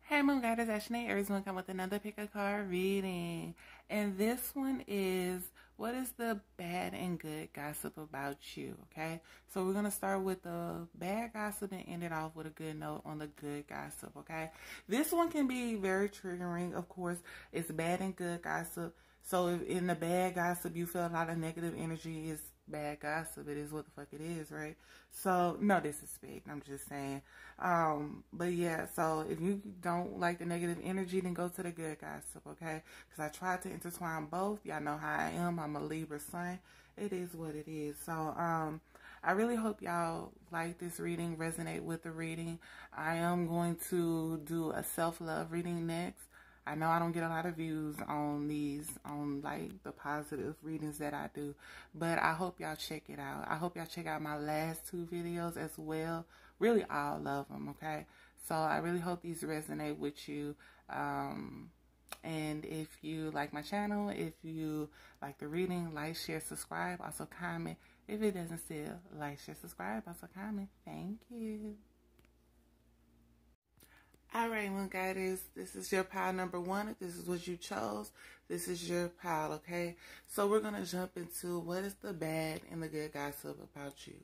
Hey Moon Goddess, Ashley Aries will come with another pick a card reading. And this one is, what is the bad and good gossip about you? Okay, so we're going to start with the bad gossip and end it off with a good note on the good gossip. Okay, this one can be very triggering. Of course, it's bad and good gossip. So if in the bad gossip you feel a lot of negative energy, it's bad gossip. It is what the fuck it is, right? So no disrespect, I'm just saying. But yeah, so if you don't like the negative energy, then go to the good gossip, okay? Because I tried to intertwine both. Y'all know how I am. I'm a Libra sun. It is what it is. So I really hope y'all like this reading, resonate with the reading. I am going to do a self-love reading next. I know I don't get a lot of views on these, on like the positive readings that I do, but I hope y'all check it out. I hope y'all check out my last two videos as well. Really all of them, okay? So I really hope these resonate with you. And if you like my channel, if you like the reading, like, share, subscribe, also comment. If it doesn't still, like, share, subscribe, also comment. Thank you. Alright, Moon Goddess, this is your pile number one. If this is what you chose, this is your pile, okay? So we're going to jump into what is the bad and the good gossip about you.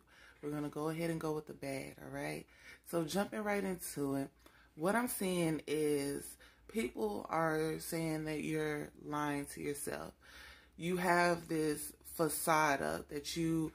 We're going to go ahead and go with the bad, alright? So jumping right into it, what I'm seeing is people are saying that you're lying to yourself. You have this facade up that you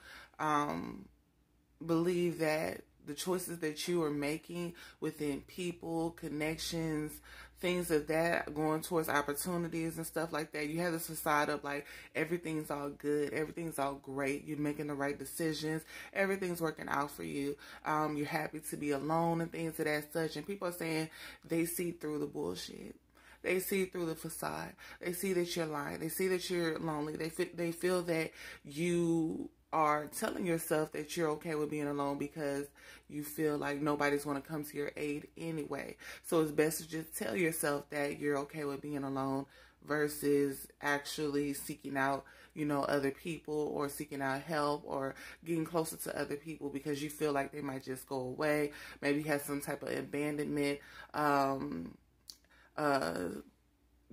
believe that the choices that you are making within people, connections, things of that, going towards opportunities and stuff like that. You have this facade up like everything's all good, everything's all great, you're making the right decisions, everything's working out for you. You're happy to be alone and things of that such. And people are saying they see through the bullshit. They see through the facade. They see that you're lying. They see that you're lonely. They feel that you are telling yourself that you're okay with being alone because you feel like nobody's going to come to your aid anyway. So it's best to just tell yourself that you're okay with being alone versus actually seeking out, you know, other people or seeking out help or getting closer to other people because you feel like they might just go away. Maybe you have some type of abandonment,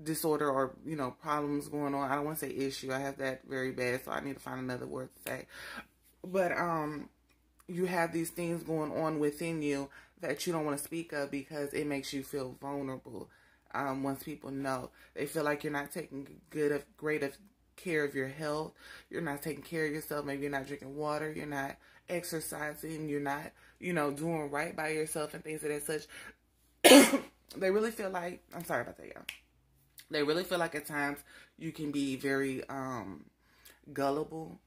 disorder or, you know, problems going on. I don't want to say issue. I have that very bad, so I need to find another word to say. But you have these things going on within you that you don't want to speak of because it makes you feel vulnerable. Once people know, they feel like you're not taking great care of your health. You're not taking care of yourself. Maybe you're not drinking water. You're not exercising. You're not, you know, doing right by yourself and things of that such. They really feel like, I'm sorry about that, y'all. They really feel like at times you can be very gullible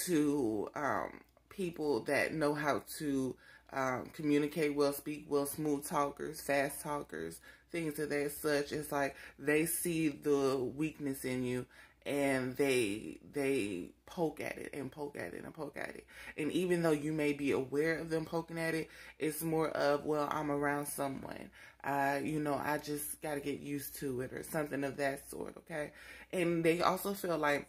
to people that know how to communicate well, speak well, smooth talkers, fast talkers, things of that such. It's like they see the weakness in you and they poke at it and poke at it and poke at it. And even though you may be aware of them poking at it, it's more of, well, I'm around someone. You know, I just got to get used to it or something of that sort, okay? And they also feel like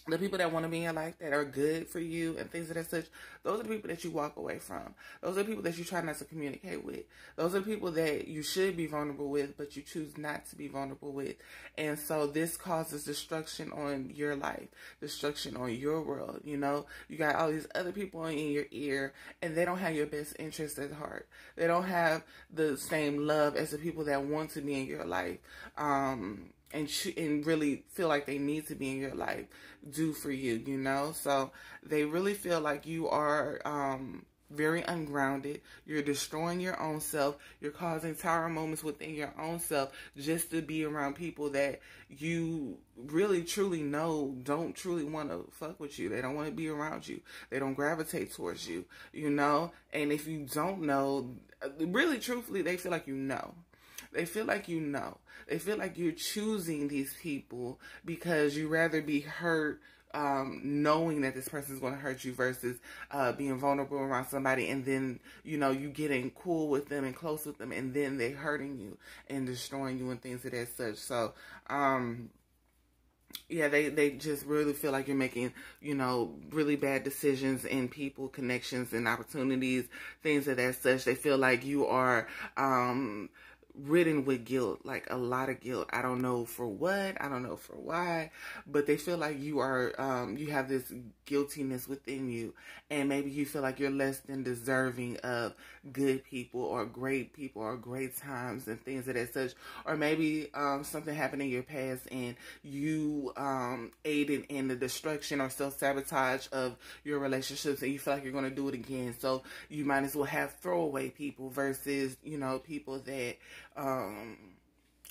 the people that want to be in your life that are good for you and things of that such, those are the people that you walk away from. Those are the people that you try not to communicate with. Those are the people that you should be vulnerable with, but you choose not to be vulnerable with. And so this causes destruction on your life, destruction on your world, you know. You got all these other people in your ear, and they don't have your best interest at heart. They don't have the same love as the people that want to be in your life. And really feel like they need to be in your life, do for you, you know? So they really feel like you are very ungrounded. You're destroying your own self. You're causing tower moments within your own self just to be around people that you really truly know don't truly want to fuck with you. They don't want to be around you. They don't gravitate towards you, you know? And if you don't know, really truthfully, they feel like you know. They feel like you know. They feel like you're choosing these people because you rather be hurt knowing that this person is going to hurt you versus being vulnerable around somebody and then, you know, you getting cool with them and close with them and then they hurting you and destroying you and things of that such. So, yeah, they just really feel like you're making, you know, really bad decisions in people, connections, and opportunities, things of that such. They feel like you are ridden with guilt, like a lot of guilt. I don't know for what, I don't know for why, but they feel like you are, you have this guiltiness within you, and maybe you feel like you're less than deserving of good people or great times and things of that such, or maybe something happened in your past and you aided in the destruction or self-sabotage of your relationships, and you feel like you're going to do it again, so you might as well have throwaway people versus, you know, people that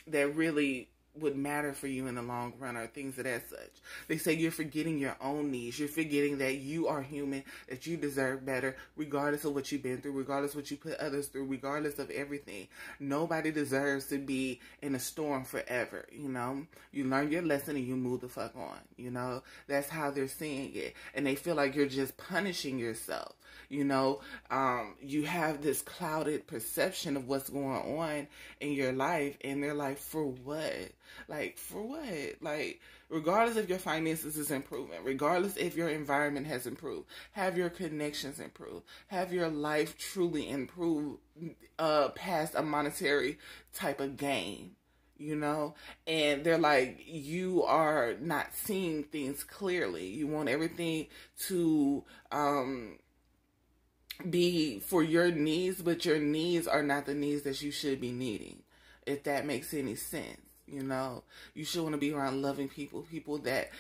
that really would matter for you in the long run, or things of that such. They say you're forgetting your own needs. You're forgetting that you are human, that you deserve better, regardless of what you've been through, regardless of what you put others through, regardless of everything. Nobody deserves to be in a storm forever, you know? You learn your lesson and you move the fuck on, you know? That's how they're seeing it. And they feel like you're just punishing yourself. You know, you have this clouded perception of what's going on in your life, and they're like, for what? Like, for what? Like, regardless if your finances is improving, regardless if your environment has improved, have your connections improved, have your life truly improved past a monetary type of gain. You know, and they're like, you are not seeing things clearly. You want everything to be for your needs, but your needs are not the needs that you should be needing, if that makes any sense. You know, you should want to be around loving people, people that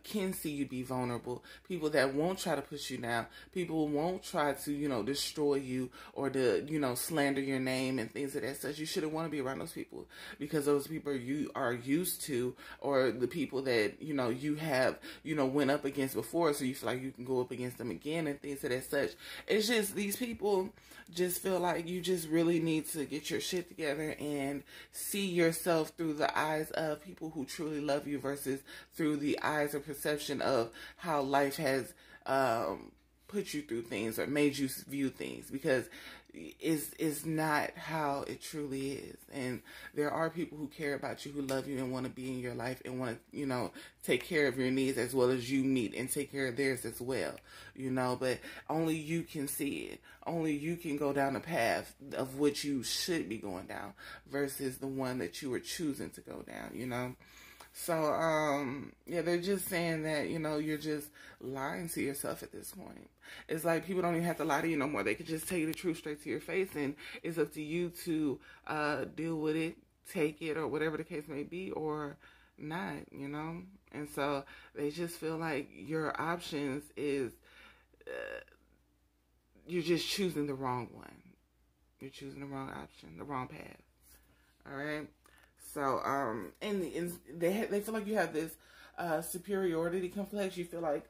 can see you be vulnerable, people that won't try to push you down, people who won't try to, you know, destroy you or to, you know, slander your name and things of that such. You shouldn't want to be around those people, because those people you are used to, or the people that, you know, you have, you know, went up against before, so you feel like you can go up against them again and things of that such. It's just, these people just feel like you just really need to get your shit together and see yourself through the eyes of people who truly love you, versus through the eyes or perception of how life has put you through things or made you view things, because it's not how it truly is. And there are people who care about you, who love you and want to be in your life and want to, you know, take care of your needs as well as you meet and take care of theirs as well, you know, but only you can see it. Only you can go down the path of which you should be going down versus the one that you were choosing to go down, you know. So, yeah, they're just saying that, you know, you're just lying to yourself at this point. It's like people don't even have to lie to you no more. They could just tell you the truth straight to your face, and it's up to you to deal with it, take it, or whatever the case may be, or not, you know. And so they just feel like your options is, you're just choosing the wrong one. You're choosing the wrong option, the wrong path. All right? So, and they feel like you have this superiority complex. You feel like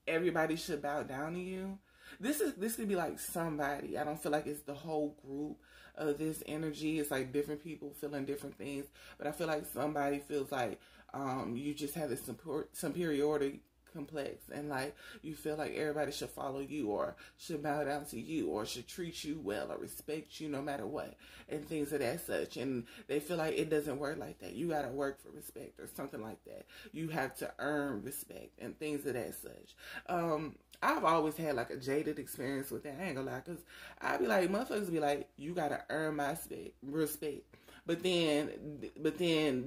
everybody should bow down to you. This could be like somebody. I don't feel like it's the whole group of this energy. It's like different people feeling different things. But I feel like somebody feels like you just have this superiority complex, and like you feel like everybody should follow you or should bow down to you or should treat you well or respect you no matter what, and things of that such. And they feel like it doesn't work like that. You gotta work for respect or something like that. You have to earn respect and things of that such. I've always had like a jaded experience with that. I ain't gonna lie, because I'd be like, motherfuckers be like, you gotta earn my respect. But then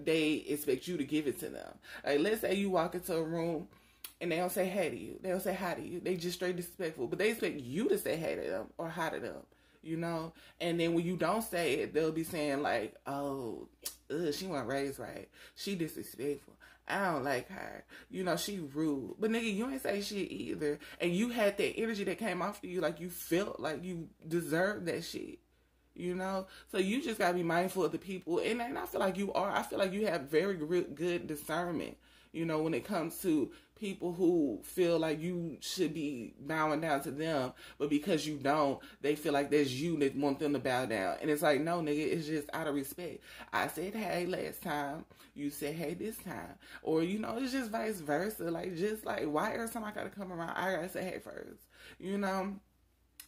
they expect you to give it to them. Like, let's say you walk into a room and they don't say hey to you. They don't say hi to you. They just straight disrespectful. But they expect you to say hey to them or hi to them, you know? And then when you don't say it, they'll be saying like, oh, she wasn't raised right. She disrespectful. I don't like her. You know, she rude. But nigga, you ain't say shit either. And you had that energy that came off of you, like you felt like you deserved that shit. You know? So you just gotta be mindful of the people. And I feel like you are. I feel like you have very good discernment, you know, when it comes to people who feel like you should be bowing down to them, but because you don't, they feel like there's you that want them to bow down. And it's like, no, nigga, it's just out of respect. I said hey last time, you said hey this time. Or, you know, it's just vice versa. Like, just like, why every time I gotta come around, I gotta say hey first, you know?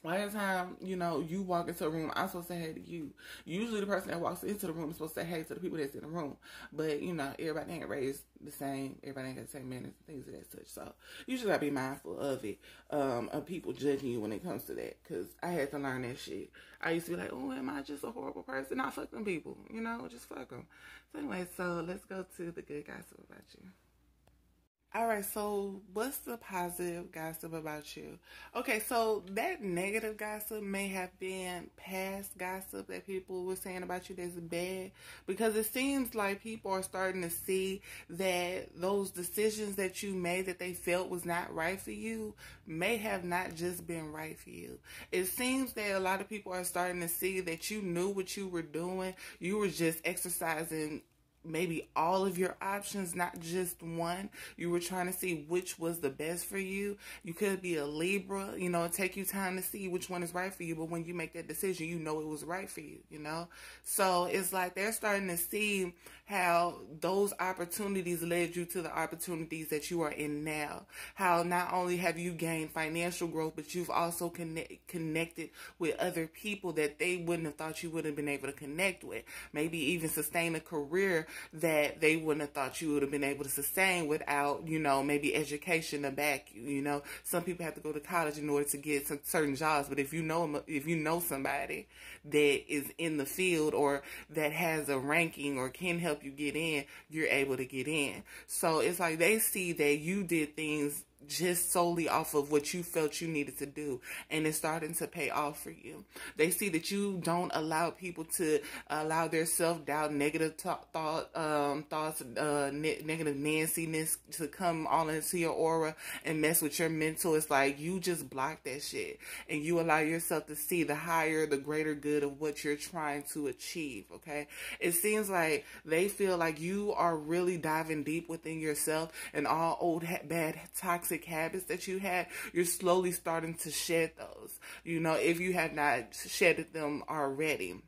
By the time, you know, you walk into a room, I'm supposed to say hey to you. Usually the person that walks into the room is supposed to say hey to the people that's in the room. But, you know, everybody ain't raised the same. Everybody ain't got the same manners and things of that such. So, you just gotta be mindful of it, of people judging you when it comes to that. Because I had to learn that shit. I used to be like, oh, am I just a horrible person? Nah, fuck them people. You know, just fuck them. So, anyway, so let's go to the good gossip about you. Alright, so what's the positive gossip about you? Okay, so that negative gossip may have been past gossip that people were saying about you that's bad, because it seems like people are starting to see that those decisions that you made that they felt was not right for you may have not just been right for you. It seems that a lot of people are starting to see that you knew what you were doing. You were just exercising maybe all of your options, not just one. You were trying to see which was the best for you. You could be a Libra, you know, it take you time to see which one is right for you, but when you make that decision, you know it was right for you, you know? So it's like they're starting to see how those opportunities led you to the opportunities that you are in now. How not only have you gained financial growth, but you've also connected with other people that they wouldn't have thought you would have been able to connect with. Maybe even sustain a career that they wouldn't have thought you would have been able to sustain without, you know, maybe education to back you. You know, some people have to go to college in order to get some certain jobs, but if you know somebody that is in the field or that has a ranking or can help you get in, you're able to get in. So it's like they see that you did things just solely off of what you felt you needed to do, and it's starting to pay off for you. They see that you don't allow people to allow their self-doubt, negative thoughts, negative Nancy-ness to come all into your aura and mess with your mental. It's like you just block that shit, and you allow yourself to see the higher, the greater good of what you're trying to achieve, okay? It seems like they feel like you are really diving deep within yourself, and all old, bad, toxic habits that you had, you're slowly starting to shed those, you know, if you have not shedded them already.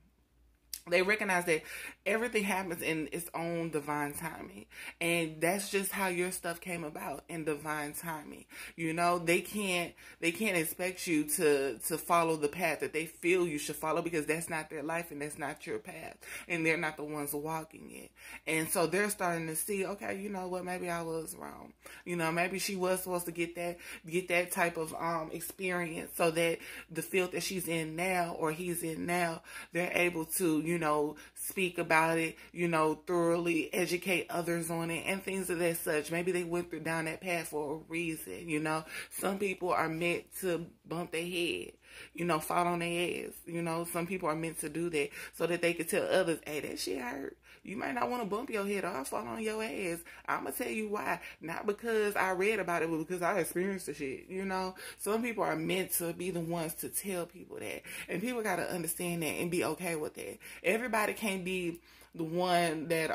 They recognize that everything happens in its own divine timing. And that's just how your stuff came about, in divine timing. You know, they can't expect you to follow the path that they feel you should follow, because that's not their life and that's not your path. And they're not the ones walking it. And so they're starting to see, okay, you know what, maybe I was wrong. You know, maybe she was supposed to get that type of experience, so that the field that she's in now, or he's in now, they're able to, you know, speak about it, you know, thoroughly educate others on it and things of that such. Maybe they went down that path for a reason, you know. Some people are meant to bump their head, you know, fall on their ass, you know. Some people are meant to do that so that they can tell others, hey, that shit hurt. You might not want to bump your head or I'll fall on your ass. I'm going to tell you why. Not because I read about it, but because I experienced the shit, you know. Some people are meant to be the ones to tell people that. And people got to understand that and be okay with that. Everybody can't be the one that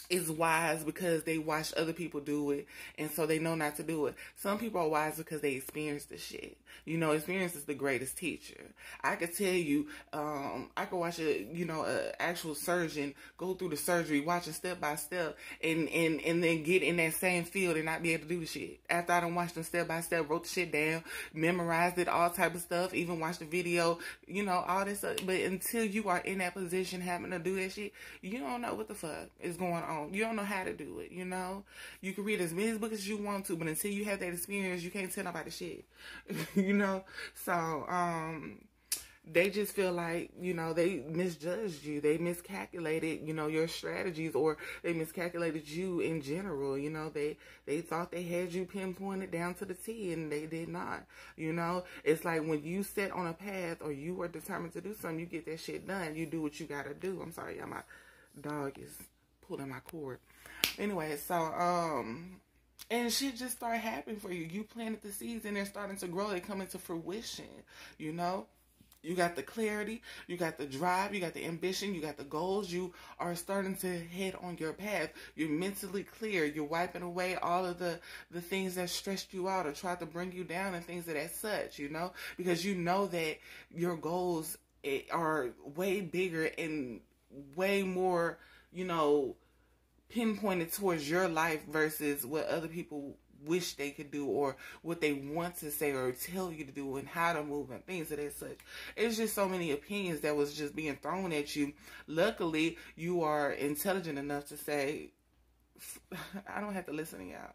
is wise because they watched other people do it and so they know not to do it. Some people are wise because they experienced the shit. You know, experience is the greatest teacher. I could tell you, I could watch a actual surgeon go through the surgery, watching step by step, and then get in that same field and not be able to do the shit. After I done watched them step by step, wrote the shit down, memorized it, all type of stuff, even watched the video, you know, all this stuff. But until you are in that position having to do that shit, you don't know what the fuck is going on. You don't know how to do it, you know? You can read as many books as you want to, but until you have that experience, you can't tell nobody shit, you know? So, they just feel like, you know, they misjudged you. They miscalculated, you know, your strategies, or they miscalculated you in general. You know, they thought they had you pinpointed down to the T, and they did not. You know, it's like when you set on a path or you are determined to do something, you get that shit done. You do what you got to do. I'm sorry, y'all, my dog is pulling my cord. Anyway, so, and shit just started happening for you. You planted the seeds and they're starting to grow. They come into fruition, you know? You got the clarity, you got the drive, you got the ambition, you got the goals. You are starting to head on your path. You're mentally clear. You're wiping away all of the things that stressed you out or tried to bring you down and things of that such, you know? Because you know that your goals are way bigger and way more, you know, pinpointed towards your life versus what other people wish they could do, or what they want to say or tell you to do, and how to move and things of that such. It's just so many opinions that was just being thrown at you. Luckily, you are intelligent enough to say, I don't have to listen to y'all.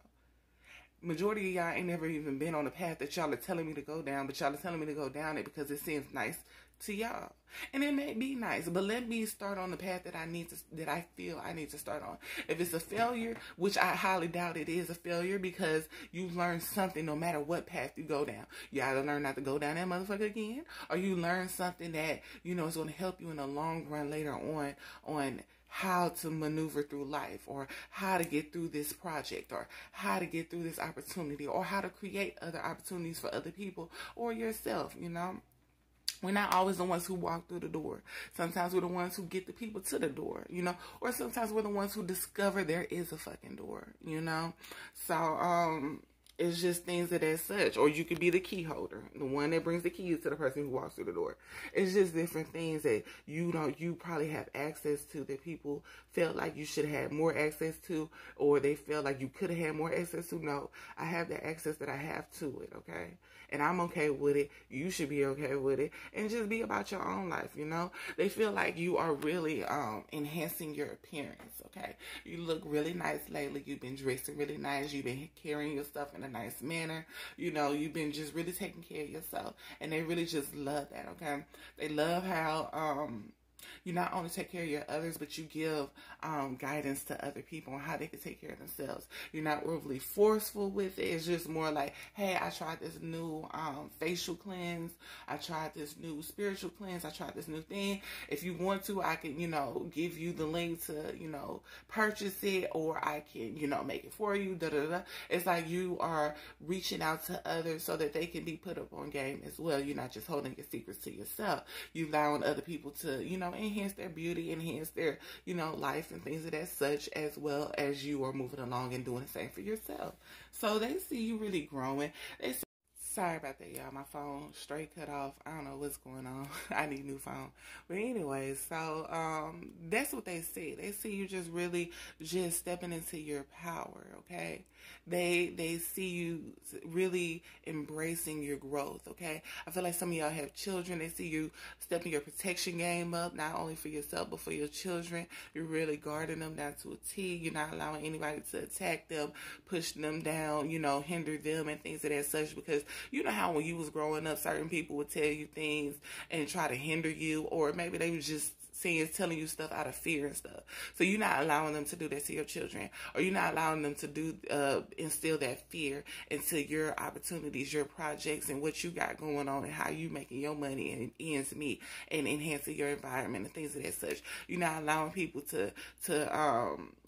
Majority of y'all ain't never even been on the path that y'all are telling me to go down, but y'all are telling me to go down it because it seems nice to y'all. And it may be nice, but let me start on the path that I feel I need to start on. If it's a failure, which I highly doubt it is a failure, because you learn something no matter what path you go down. You either learn not to go down that motherfucker again, or you learn something that, you know, is going to help you in the long run later on how to maneuver through life, or how to get through this project, or how to get through this opportunity, or how to create other opportunities for other people or yourself, you know. We're not always the ones who walk through the door. Sometimes we're the ones who get the people to the door, you know, or sometimes we're the ones who discover there is a fucking door, you know. So, it's just things of that such. Or you could be the key holder, the one that brings the keys to the person who walks through the door. It's just different things that you probably have access to that people felt like you should have more access to, or they felt like you could have had more access to. No, I have the access that I have to it, okay? And I'm okay with it. You should be okay with it. And just be about your own life, you know? They feel like you are really enhancing your appearance, okay? You look really nice lately. You've been dressing really nice. You've been carrying your stuff in a nice manner. You know, you've been just really taking care of yourself. And they really just love that, okay? They love how you not only take care of your others, but you give guidance to other people on how they can take care of themselves. You're not overly forceful with it. It's just more like, hey, I tried this new facial cleanse. I tried this new spiritual cleanse. I tried this new thing. If you want to, I can, you know, give you the link to, you know, purchase it, or I can, you know, make it for you. Da, da, da. It's like you are reaching out to others so that they can be put up on game as well. You're not just holding your secrets to yourself. You allowing other people to, you know, enhance their beauty, enhance their, you know, life and things of that such, as well as you are moving along and doing the same for yourself. So they see you really growing. They see, sorry about that, y'all. My phone straight cut off. I don't know what's going on. I need a new phone. But anyways, so that's what they see. They see you just really just stepping into your power, okay? They see you really embracing your growth, okay? I feel like some of y'all have children. They see you stepping your protection game up, not only for yourself, but for your children. You're really guarding them down to a T. You're not allowing anybody to attack them, push them down, you know, hinder them and things of that such, because you know how when you was growing up, certain people would tell you things and try to hinder you, or maybe they was just telling you stuff out of fear and stuff. So you're not allowing them to do that to your children, or you're not allowing them to do instill that fear into your opportunities, your projects, and what you got going on, and how you making your money and ends meet, and enhancing your environment and things of that such. You're not allowing people to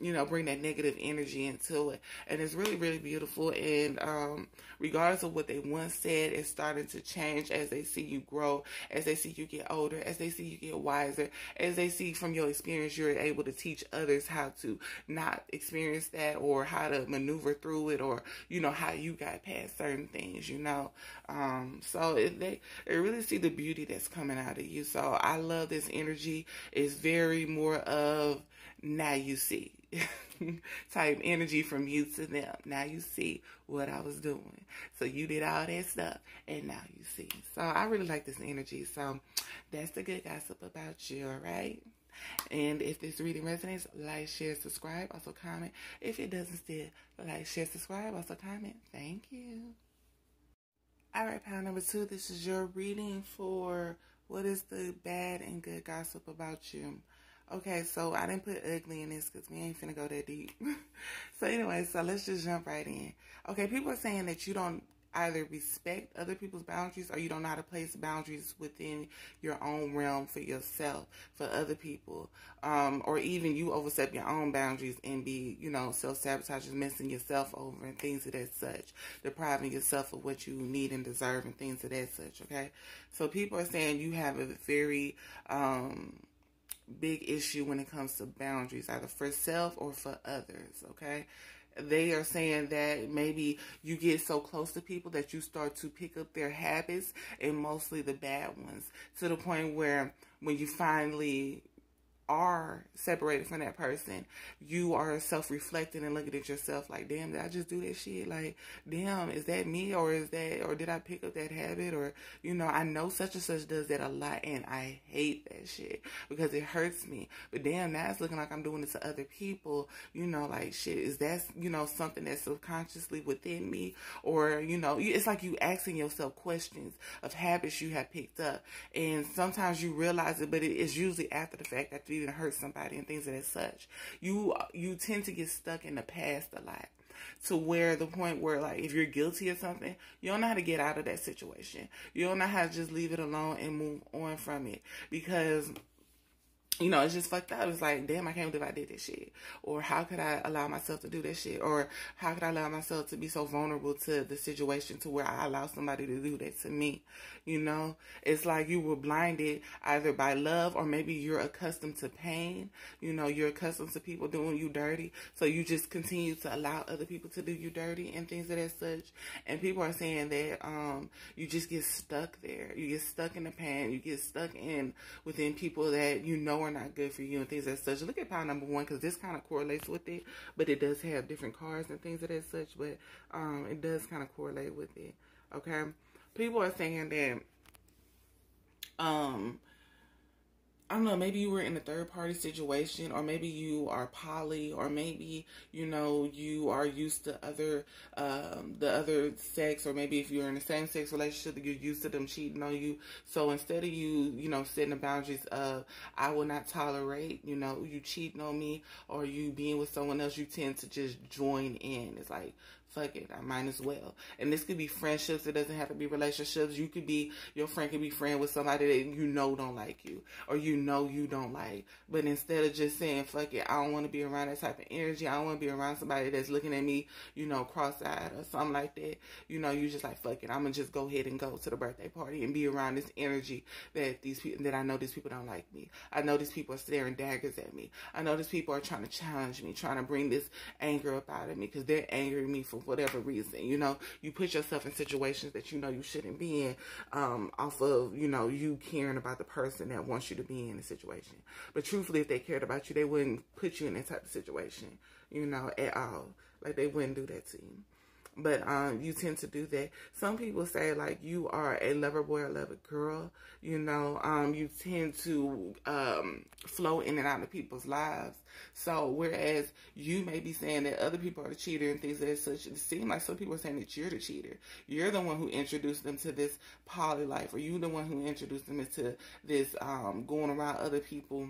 you know, bring that negative energy into it, and it's really, really beautiful. And regardless of what they once said, it's starting to change as they see you grow, as they see you get older, as they see you get wiser, as they see from your experience, you're able to teach others how to not experience that, or how to maneuver through it, or, you know, how you got past certain things, you know. So they really see the beauty that's coming out of you. So I love this energy. It's very more of now you see type energy from you to them. Now you see what I was doing. So you did all that stuff, and now you see. So I really like this energy. So that's the good gossip about you, all right? And if this reading resonates, like, share, subscribe, also comment. If it doesn't still, like, share, subscribe, also comment. Thank you. All right, pile number 2, this is your reading for what is the bad and good gossip about you. Okay, so I didn't put ugly in this because we ain't finna go that deep. So anyway, so let's just jump right in. Okay, people are saying that you don't either respect other people's boundaries, or you don't know how to place boundaries within your own realm for yourself, for other people. Or even you overstep your own boundaries and be, you know, self-sabotaging, messing yourself over and things of that such, depriving yourself of what you need and deserve and things of that such, okay? So people are saying you have a very big issue when it comes to boundaries, either for self or for others, okay? They are saying that maybe you get so close to people that you start to pick up their habits, and mostly the bad ones, to the point where when you finally are separated from that person, you are self-reflecting and looking at yourself like, damn, did I just do that shit? Like, damn, is that me, or did I pick up that habit? Or, you know, I know such and such does that a lot, and I hate that shit because it hurts me. But damn, now it's looking like I'm doing it to other people. You know, like, shit, is that, you know, something that's subconsciously within me? Or, you know, it's like you asking yourself questions of habits you have picked up. And sometimes you realize it, but it is usually after the fact, after you even hurt somebody and things of that such. You tend to get stuck in the past a lot, to where the point where, like, if you're guilty of something, you don't know how to get out of that situation. You don't know how to just leave it alone and move on from it, because, you know, it's just fucked up. It's like, damn, I can't believe I did this shit. Or how could I allow myself to do that shit? Or how could I allow myself to be so vulnerable to the situation to where I allow somebody to do that to me? You know, it's like you were blinded either by love, or maybe you're accustomed to pain. You know, you're accustomed to people doing you dirty. So you just continue to allow other people to do you dirty and things of that such. And people are saying that you just get stuck there. You get stuck in the pain. You get stuck within people that you know are not good for you and things of that such. Look at pile number 1, because this kind of correlates with it, but it does have different cards and things of that such, but it does kind of correlate with it. Okay, people are saying that I don't know, maybe you were in a third-party situation, or maybe you are poly, or maybe, you know, you are used to the other sex, or maybe if you're in a same-sex relationship, you're used to them cheating on you. So instead of you know, setting the boundaries of, I will not tolerate, you know, you cheating on me, or you being with someone else, you tend to just join in. It's like, fuck it, I might as well. And this could be friendships. It doesn't have to be relationships. Your friend could be friend with somebody that you know don't like you, or you know you don't like. But instead of just saying, fuck it, I don't want to be around that type of energy, I don't want to be around somebody that's looking at me, you know, cross-eyed or something like that, you know, you just like, fuck it, I'm going to just go ahead and go to the birthday party and be around this energy that I know these people don't like me. I know these people are staring daggers at me. I know these people are trying to challenge me, trying to bring this anger up out of me, because they're angering me for whatever reason. You know, you put yourself in situations that you know you shouldn't be in, off of, you know, you caring about the person that wants you to be in the situation. But truthfully, if they cared about you, they wouldn't put you in that type of situation, you know, at all. Like, they wouldn't do that to you. But you tend to do that. Some people say, like, you are a lover boy or lover girl. You know, you tend to flow in and out of people's lives. So whereas you may be saying that other people are the cheater and things of that such, it seems like some people are saying that you're the cheater. You're the one who introduced them to this poly life, or you're the one who introduced them into this going around other people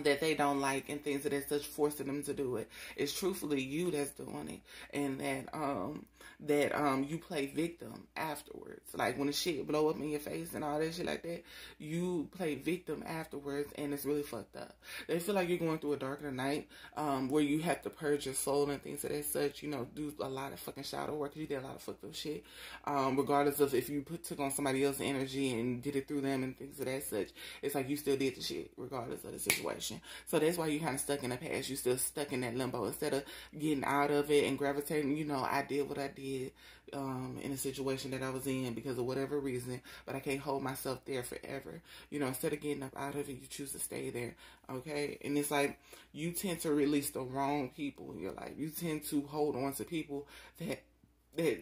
that they don't like and things of that such, forcing them to do it. It's truthfully you that's doing it, and that you play victim afterwards. Like, when the shit blow up in your face and all that shit like that, you play victim afterwards, and it's really fucked up. They feel like you're going through a darker night, where you have to purge your soul and things of that such, you know, do a lot of fucking shadow work, because you did a lot of fucked up shit, regardless of if you took on somebody else's energy and did it through them and things of that such. It's like you still did the shit regardless of the situation. So that's why you're kind of stuck in the past. You're still stuck in that limbo. Instead of getting out of it and gravitating, you know, I did what I did in a situation that I was in because of whatever reason, but I can't hold myself there forever. You know, instead of getting up out of it, you choose to stay there, okay? And it's like you tend to release the wrong people in your life. You tend to hold on to people that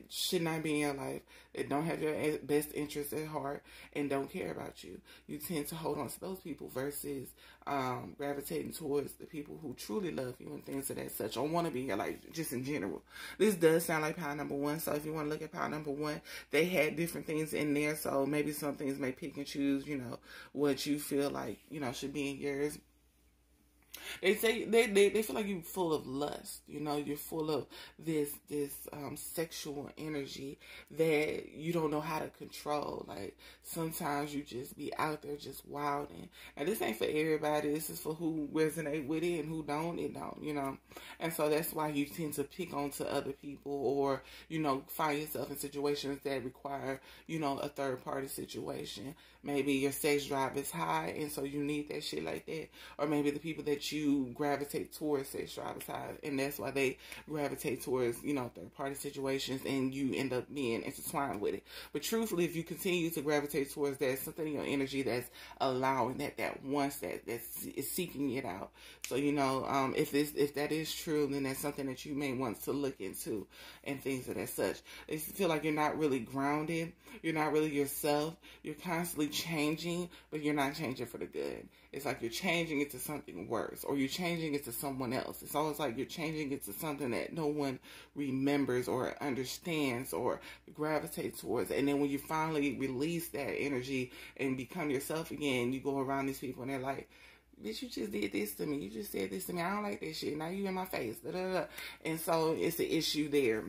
should not be in your life, that don't have your best interests at heart and don't care about you. You tend to hold on to those people versus gravitating towards the people who truly love you and things of that such, or want to be in your life, just in general. This does sound like pile number 1, so if you want to look at pile number 1, they had different things in there, so maybe some things may pick and choose, you know, what you feel like, you know, should be in yours. They say they feel like you're full of lust, you know, you're full of this sexual energy that you don't know how to control. Like, sometimes you just be out there just wilding. And this ain't for everybody. This is for who resonate with it, and who don't, it don't, you know. And so that's why you tend to pick onto other people, or, you know, find yourself in situations that require, you know, a third party situation. Maybe your sex drive is high, and so you need that shit like that. Or maybe the people that that you gravitate towards sexual sabotage, and that's why they gravitate towards, you know, third-party situations, and you end up being intertwined with it. But truthfully, if you continue to gravitate towards that, something in your energy that's allowing that wants that is seeking it out. So, you know, if that is true, then that's something that you may want to look into and things of that such. They feel like you're not really grounded. You're not really yourself. You're constantly changing, but you're not changing for the good. It's like you're changing it to something worse, or you're changing it to someone else. It's always like you're changing it to something that no one remembers or understands or gravitates towards. And then when you finally release that energy and become yourself again, you go around these people and they're like, bitch, you just did this to me. You just said this to me. I don't like that shit. Now you in my face. Da, da, da. And so it's the issue there.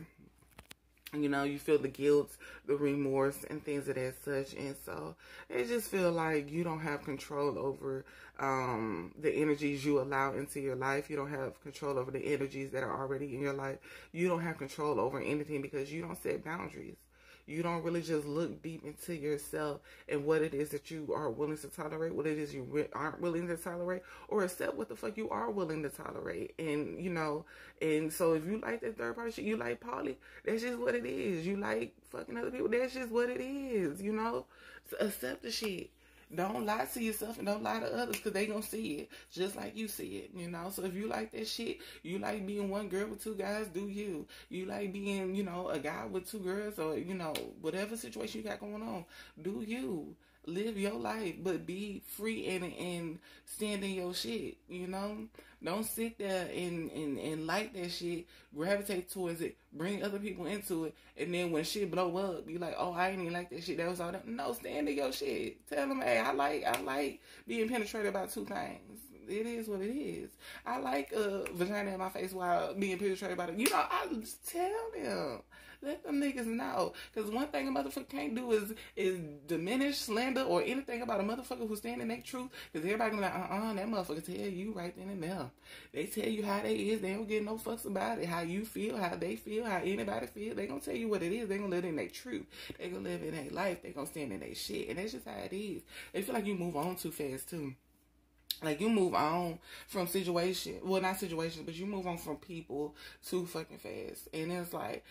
You know, you feel the guilt, the remorse, and things of that such. And so it just feel like you don't have control over the energies you allow into your life. You don't have control over the energies that are already in your life. You don't have control over anything because you don't set boundaries. You don't really just look deep into yourself and what it is that you are willing to tolerate, what it is you aren't willing to tolerate, or accept what the fuck you are willing to tolerate. And, you know, and so if you like that third party shit, you like poly, that's just what it is. You like fucking other people, that's just what it is, you know? So accept the shit. Don't lie to yourself and don't lie to others because they gonna see it just like you see it, you know? So if you like that shit, you like being one girl with two guys, do you. You like being, you know, a guy with two girls, or, you know, whatever situation you got going on, do you. Live your life, but be free and stand in your shit, you know? Don't sit there and like that shit, gravitate towards it, bring other people into it, and then when shit blow up, you like, oh, I ain't even like that shit, that was all that. No, stand in your shit. Tell them, hey, I like being penetrated by two things. It is what it is. I like a vagina in my face while being penetrated by it. You know, I just tell them. Let them niggas know. Because one thing a motherfucker can't do is diminish, slander, or anything about a motherfucker who's standing their truth. Because everybody gonna be like, that motherfucker tell you right then and there. They tell you how they is. They don't get no fucks about it. How you feel, how they feel, how anybody feel. They gonna tell you what it is. They gonna live in their truth. They gonna live in their life. They gonna stand in their shit. And that's just how it is. They feel like you move on too fast too. Like, you move on from situations, well, not situations, but you move on from people too fucking fast. And it's like,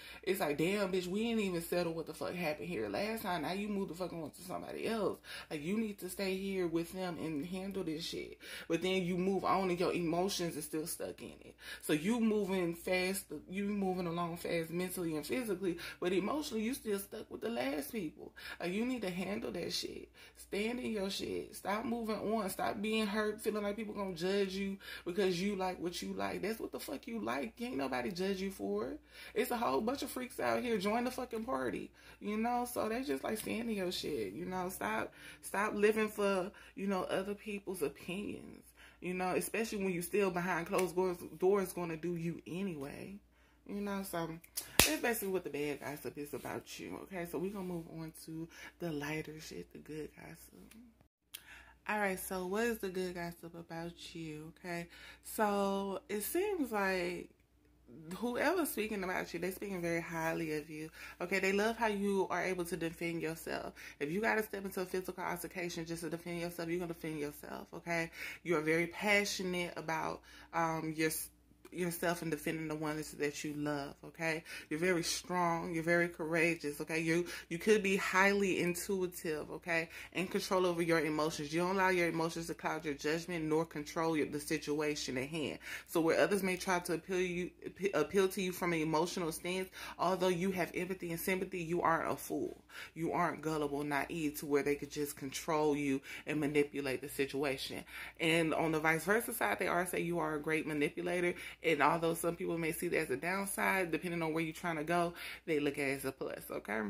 damn, bitch, we ain't even settle what the fuck happened here last time. Now you move the fuck on to somebody else. Like, you need to stay here with them and handle this shit. But then you move on and your emotions are still stuck in it. So you moving fast, you moving along fast mentally and physically, but emotionally you still stuck with the last people. Like, you need to handle that shit. Stand in your shit. Stop moving on. Stop being hurt, feeling like people gonna judge you because you like what you like. That's what the fuck you like. Ain't nobody judge you for it. It's a whole bunch of freaks out here. Join the fucking party, you know? So that's just like standing your shit, you know? Stop living for, you know, other people's opinions, you know? Especially when you still behind closed doors gonna do you anyway. You know, so that's basically what the bad gossip is about you, okay? So we're gonna move on to the lighter shit, the good gossip. Alright, so what is the good gossip about you, okay? So it seems like whoever's speaking about you, they're speaking very highly of you, okay? They love how you are able to defend yourself. If you got to step into a physical altercation just to defend yourself, you're going to defend yourself, okay? You are very passionate about yourself and defending the ones that you love, okay? You're very strong, you're very courageous, okay? You could be highly intuitive, okay? In control over your emotions. You don't allow your emotions to cloud your judgment nor control the situation at hand. So where others may try to appeal to you from an emotional stance, although you have empathy and sympathy, you aren't a fool. You aren't gullible, naive to where they could just control you and manipulate the situation. And on the vice versa side, they say you are a great manipulator. And although some people may see that as a downside, depending on where you're trying to go, they look at it as a plus, okay?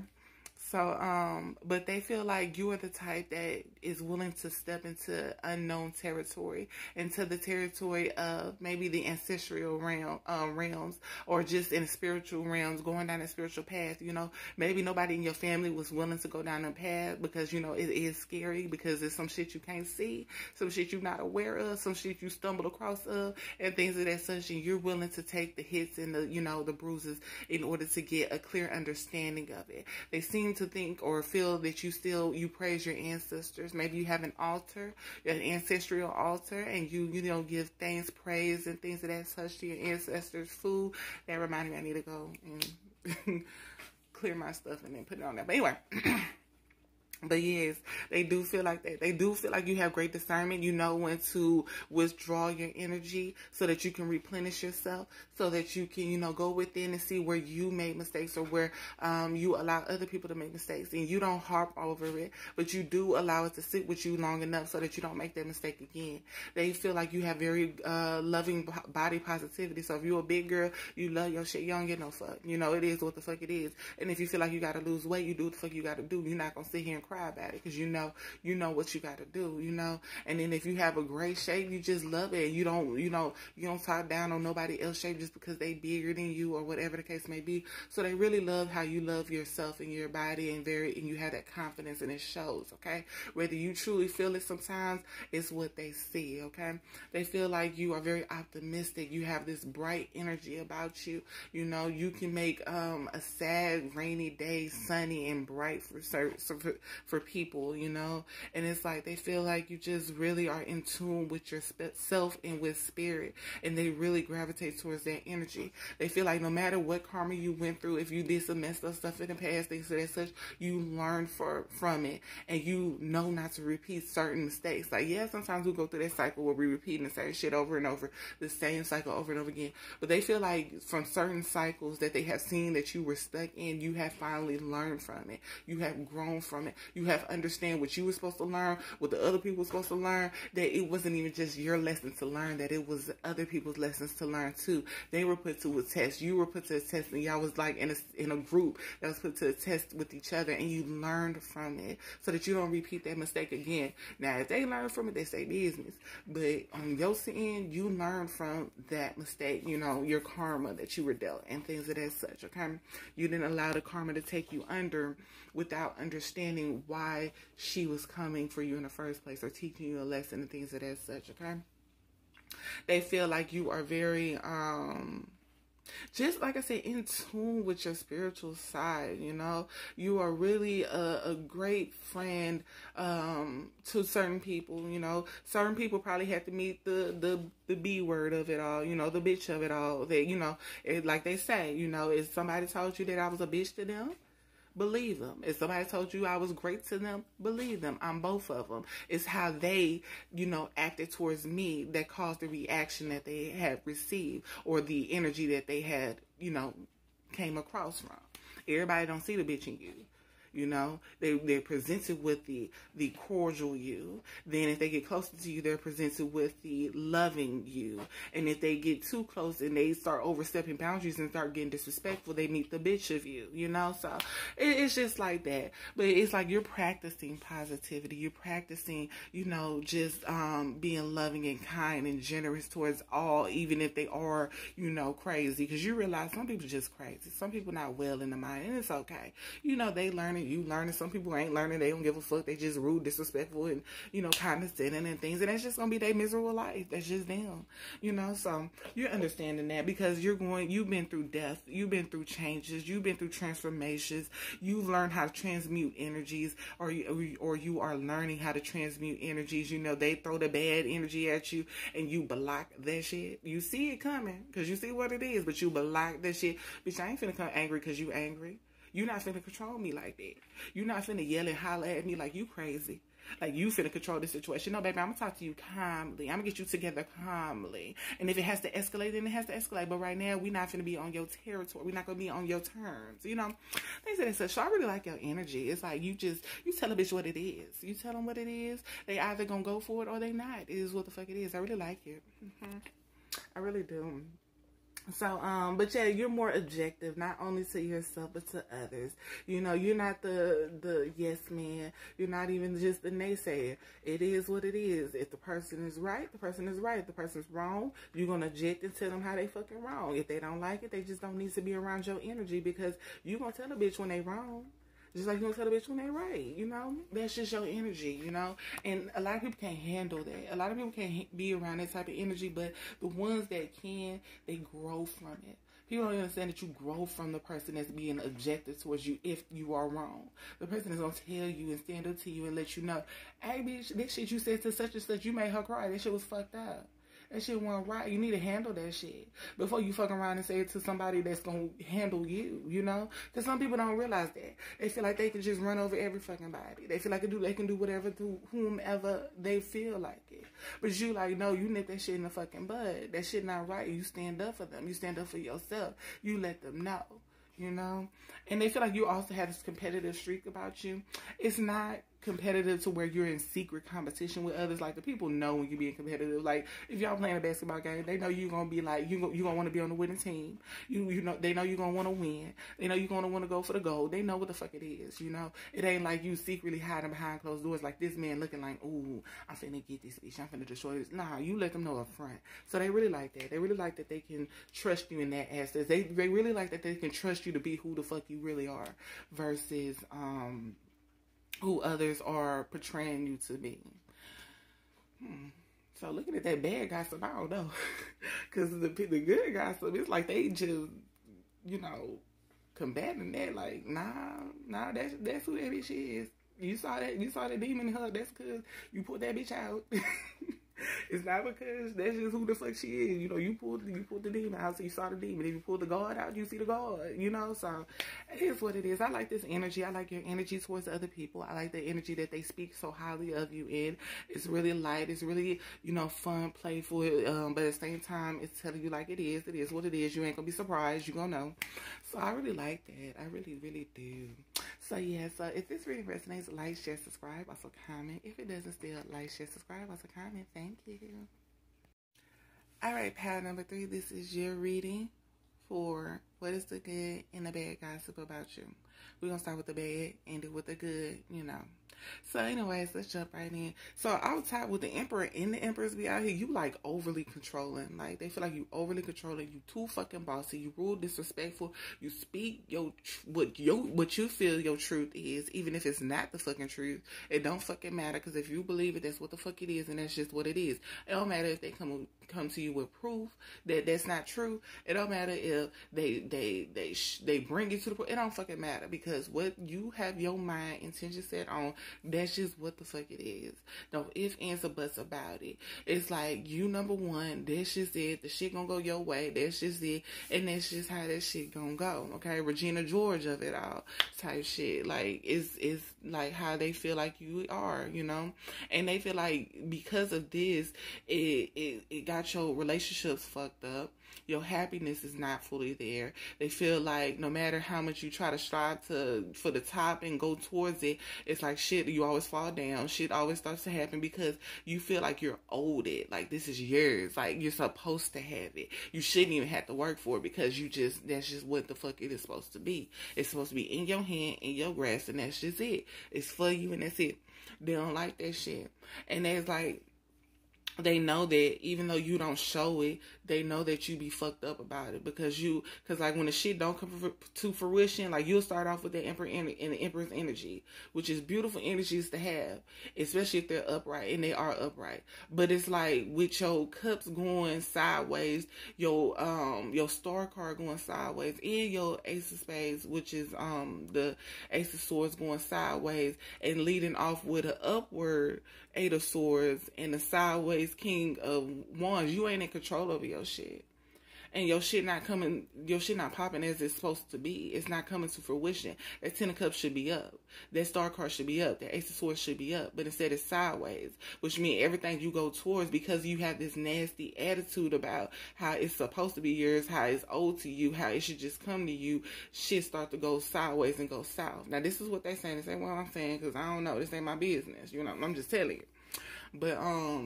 So, but they feel like you are the type that is willing to step into unknown territory, into the territory of maybe the ancestral realms, or just in spiritual realms, going down a spiritual path. You know, maybe nobody in your family was willing to go down the path because, you know, it is scary because there's some shit you can't see, some shit you're not aware of, some shit you stumbled across and things of that such, and you're willing to take the hits and the, you know, the bruises in order to get a clear understanding of it. They seem to think or feel that you praise your ancestors. Maybe you have an altar, an ancestral altar, and you give thanks, praise, and things of that such to your ancestors' food. That reminded me I need to go and clear my stuff and then put it on there. But anyway. But yes, they do feel like that. They do feel like you have great discernment. You know when to withdraw your energy so that you can replenish yourself, so that you can, go within and see where you made mistakes or where you allow other people to make mistakes. And you don't harp over it, but you do allow it to sit with you long enough so that you don't make that mistake again. They feel like you have very loving body positivity. So if you're a big girl, you love your shit. You don't get no fuck. It is what the fuck it is. And if you feel like you got to lose weight, you do what the fuck you got to do. You're not going to sit here and cry about it because you know what you got to do, and then if you have a great shape, you just love it. You don't talk down on nobody else's shape just because they bigger than you or whatever the case may be. So they really love how you love yourself and your body, and you have that confidence, and it shows. Okay, whether you truly feel it sometimes, it's what they see. Okay, they feel like you are very optimistic. You have this bright energy about you. You can make a sad rainy day sunny and bright for people, and it's like they feel like you just really are in tune with yourself and with spirit, and they really gravitate towards that energy. They feel like no matter what karma you went through, if you did some messed up stuff in the past, things of that such, you learn from it, and you know not to repeat certain mistakes. Like, yeah, sometimes we go through that cycle where we repeating the same shit over and over, the same cycle over and over again, but they feel like from certain cycles that they have seen that you were stuck in, you have finally learned from it. You have grown from it. You have understand what you were supposed to learn, what the other people were supposed to learn, that it wasn't even just your lesson to learn, that it was other people's lessons to learn too. They were put to a test. You were put to a test, and y'all was like in a group that was put to a test with each other, and you learned from it so that you don't repeat that mistake again. Now, if they learn from it, they say business. But on your end, you learn from that mistake, your karma that you were dealt and things of that such, okay? You didn't allow the karma to take you under without understanding why she was coming for you in the first place or teaching you a lesson and things of that such, okay? They feel like you are very, just like I said, in tune with your spiritual side, You are really a great friend to certain people, Certain people probably have to meet the B word of it all, the bitch of it all. That, like they say, if somebody told you that I was a bitch to them, believe them. If somebody told you I was great to them, believe them. I'm both of them. It's how they, acted towards me that caused the reaction that they had received, or the energy that they had, came across from. Everybody don't see the bitch in you. They're presented with the cordial you. Then if they get closer to you, they're presented with the loving you. And if they get too close and they start overstepping boundaries and start getting disrespectful, they meet the bitch of you, So it's just like that. But it's like you're practicing positivity. You're practicing, just being loving and kind and generous towards all, even if they are, crazy. Because you realize some people just crazy. Some people not well in the mind, and it's okay. They learning. You learning. Some people ain't learning. They don't give a fuck. They just rude, disrespectful, and condescending and things. And that's just gonna be their miserable life. That's just them. So you're understanding that because you've been through death. You've been through changes. You've been through transformations. You've learned how to transmute energies, or you are learning how to transmute energies. They throw the bad energy at you, and you block that shit. You see it coming because you see what it is, but you block that shit. Bitch, I ain't finna come angry because you angry. You're not finna control me like that. You're not finna yell and holler at me like you crazy. Like you finna control the situation. No, baby, I'm gonna talk to you calmly. I'm gonna get you together calmly. And if it has to escalate, then it has to escalate. But right now, we're not finna be on your territory. We're not gonna be on your terms. Things like that. So I really like your energy. It's like you tell a bitch what it is. You tell them what it is. They either gonna go for it or they not. It is what the fuck it is. I really like it. I really do. So, but yeah, you're more objective, not only to yourself, but to others. You're not the yes man. You're not even just the naysayer. It is what it is. If the person is right, the person is right. If the person's wrong, you're going to object and tell them how they fucking wrong. If they don't like it, they just don't need to be around your energy because you're going to tell a bitch when they wrong. Just like you're going to tell a bitch when they right, That's just your energy, And a lot of people can't handle that. A lot of people can't be around that type of energy, but the ones that can, they grow from it. People don't understand that you grow from the person that's being objective towards you if you are wrong. The person is going to tell you and stand up to you and let you know, hey, bitch, this shit you said to such and such, you made her cry. That shit was fucked up. That shit wasn't right. You need to handle that shit before you fuck around and say it to somebody that's going to handle you, you know? Because some people don't realize that. They feel like they can just run over every fucking body. They feel like they can do whatever to whomever they feel like it. But you like, no, you nip that shit in the fucking bud. That shit not right. You stand up for them. You stand up for yourself. You let them know, you know? And they feel like you also have this competitive streak about you. It's not competitive to where you're in secret competition with others. Like, the people know when you're being competitive. Like, if y'all playing a basketball game, they know you're gonna be like, you're gonna want to be on the winning team. You know, they know you're gonna want to win. They know you're gonna want to go for the goal. They know what the fuck it is, you know? It ain't like you secretly hiding behind closed doors like this man looking like, ooh, I'm finna get this bitch, I'm finna destroy this. Nah, you let them know up front. So they really like that. They really like that they can trust you in that aspect. They really like that they can trust you to be who the fuck you really are versus who others are portraying you to be. So looking at that bad gossip, I don't know. Because the good gossip, it's like they just, you know, combating that. Like, nah, that's who that bitch is. You saw that demon in her. That's because you put that bitch out. It's not because that's just who the fuck she is. You know, you pulled the demon out, so you saw the demon. If you pulled the guard out, you see the guard. You know, so it is what it is. I like this energy. I like your energy towards other people. I like the energy that they speak so highly of you in. It's really light. It's really, you know, fun, playful. But at the same time, it's telling you like it is. It is what it is. You ain't gonna be surprised. You gonna know. So I really like that. I really, really do. So yeah, so if this really resonates, like, share, subscribe, also comment. If it doesn't still, like, share, subscribe, also comment. Thank you. Alright, pile number 3, this is your reading for what is the good and the bad gossip about you. We're going to start with the bad, end it with the good, you know. So anyways, let's jump right in. So out top with the Emperor and the Empress be out here, you like overly controlling. Like, they feel like you overly controlling. You too fucking bossy. You rude, disrespectful. You speak what you feel your truth is, even if it's not the fucking truth. It don't fucking matter, because if you believe it, that's what the fuck it is, and that's just what it is. It don't matter if they come to you with proof that that's not true. It don't matter if they bring it to the point. It don't fucking matter, because what you have your mind intention set on, that's just what the fuck it is. No ifs, ands, or buts about it. It's like, you number one, that's just it. The shit gonna go your way. That's just it. And that's just how that shit gonna go. Okay? Regina George of it all type shit. Like, it's like how they feel like you are, you know? And they feel like because of this, it got your relationships fucked up. Your happiness is not fully there. They feel like no matter how much you try to strive for the top and go towards it, it's like shit, you always fall down. Shit always starts to happen because you feel like you're owed it. Like, this is yours. Like, you're supposed to have it. You shouldn't even have to work for it, because that's just what the fuck it is supposed to be. It's supposed to be in your hand, in your grasp, and that's just it. It's for you, and that's it. They don't like that shit. And it's like, they know that even though you don't show it, they know that you be fucked up about it, because like when the shit don't come to fruition, like you'll start off with the Emperor and the Empress energy, which is beautiful energies to have, especially if they're upright, and they are upright. But it's like with your cups going sideways, your star card going sideways, and your Ace of Spades, which is the Ace of Swords going sideways, and leading off with an upward Eight of Swords and the sideways King of Wands. You ain't in control over your shit. And your shit not popping as it's supposed to be. It's not coming to fruition. That Ten of Cups should be up. That Star card should be up. That Ace of Swords should be up. But instead it's sideways. Which means everything you go towards, because you have this nasty attitude about how it's supposed to be yours, how it's owed to you, how it should just come to you, shit start to go sideways and go south. Now this is what they're saying. This ain't what I'm saying, because I don't know. This ain't my business. You know, I'm just telling you. But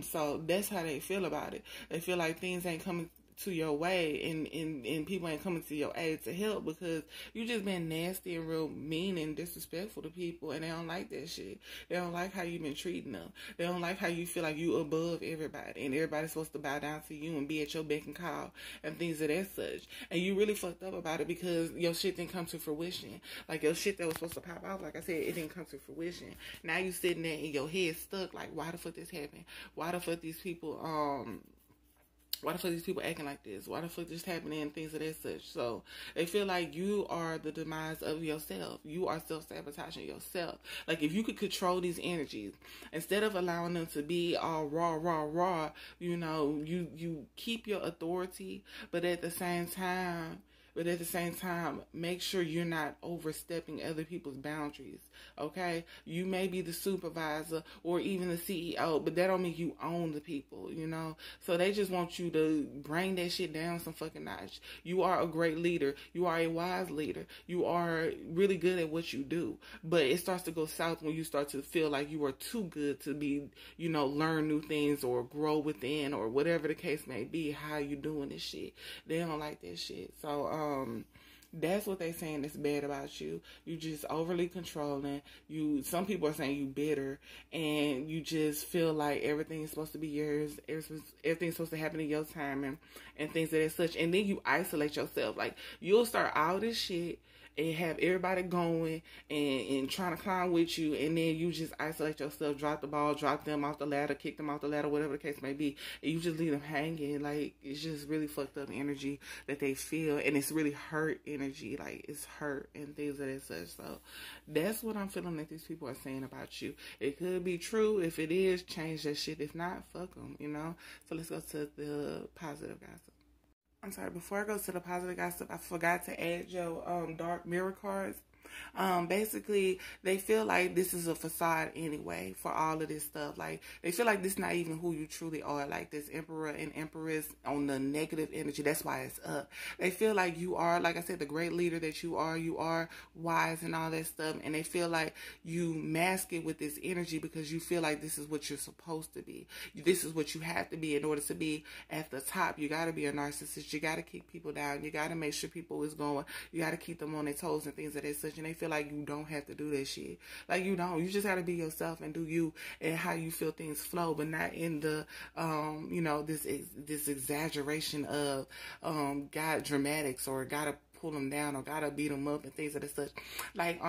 so that's how they feel about it. They feel like things ain't coming to your way, and people ain't coming to your aid to help, because you just been nasty and real mean and disrespectful to people, and they don't like that shit. They don't like how you been treating them. They don't like how you feel like you above everybody, and everybody's supposed to bow down to you and be at your beck and call and things of that such. And you really fucked up about it, because your shit didn't come to fruition. Like, your shit that was supposed to pop out, like I said, it didn't come to fruition. Now you sitting there in your head stuck, like, why the fuck this happened? Why the fuck these people why the fuck these people acting like this? Why the fuck this happening and things of that such? So they feel like you are the demise of yourself. You are self-sabotaging yourself. Like, if you could control these energies, instead of allowing them to be all raw, you know, you keep your authority, but at the same time, make sure you're not overstepping other people's boundaries, okay? You may be the supervisor or even the CEO, but that don't mean you own the people, you know? So they just want you to bring that shit down some fucking notch. You are a great leader. You are a wise leader. You are really good at what you do. But it starts to go south when you start to feel like you are too good to be, you know, learn new things or grow within or whatever the case may be, how you doing this shit. They don't like that shit. So, that's what they saying is bad about you. You just overly controlling. Some people are saying you bitter, and you just feel like everything's supposed to be yours. Everything's supposed to happen in your time and things of that such. And then you isolate yourself. Like, you'll start all this shit and have everybody going and trying to climb with you, and then you just isolate yourself, drop the ball, drop them off the ladder, kick them off the ladder, whatever the case may be, and you just leave them hanging. Like, it's just really fucked up energy that they feel, and it's really hurt energy. Like, it's hurt and things of that such. So that's what I'm feeling that these people are saying about you. It could be true. If it is, change that shit. If not, fuck them, you know? So let's go to the positive gossip. I'm sorry, before I go to the positive gossip, I forgot to add your dark mirror cards. Basically, they feel like this is a facade anyway for all of this stuff. Like, they feel like this is not even who you truly are. Like, this emperor and empress on the negative energy, that's why it's up. They feel like you are, like I said, the great leader that you are wise and all that stuff, and they feel like you mask it with this energy because you feel like this is what you're supposed to be. This is what you have to be in order to be at the top. You got to be a narcissist. You got to keep people down. You got to make sure people is going. You got to keep them on their toes and things of that such. And they feel like you don't have to do that shit. Like, you don't. You just got to be yourself and do you and how you feel things flow, but not in the, you know, this exaggeration of got dramatics or gotta pull them down or gotta beat them up and things of that such. Like,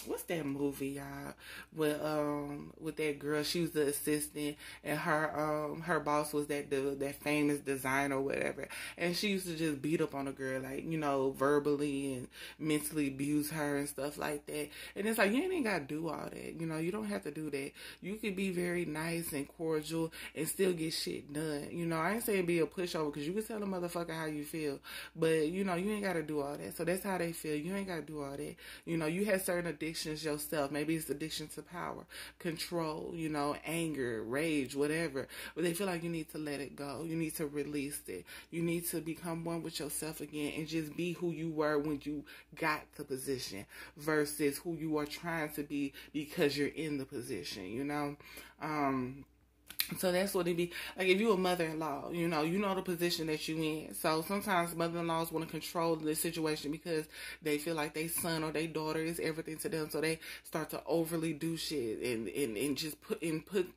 what's that movie, y'all? With that girl, she was the assistant, and her boss was that famous designer or whatever, and she used to just beat up on a girl, like, you know, verbally and mentally abuse her and stuff like that. And it's like, you ain't gotta do all that, you know. You don't have to do that. You could be very nice and cordial and still get shit done. You know, I ain't saying be a pushover, because you can tell a motherfucker how you feel, but you know, you ain't gotta do all that. So that's how they feel. You ain't gotta do all that. You know, you have certain addictions yourself. Maybe it's addiction to power, control, you know, anger, rage, whatever. But they feel like you need to let it go. You need to release it. You need to become one with yourself again and just be who you were when you got the position versus who you are trying to be because you're in the position, you know? So that's what it be. Like, if you a mother-in-law, you know the position that you in. So sometimes mother-in-laws want to control the situation because they feel like their son or their daughter is everything to them. So they start to overly do shit and just put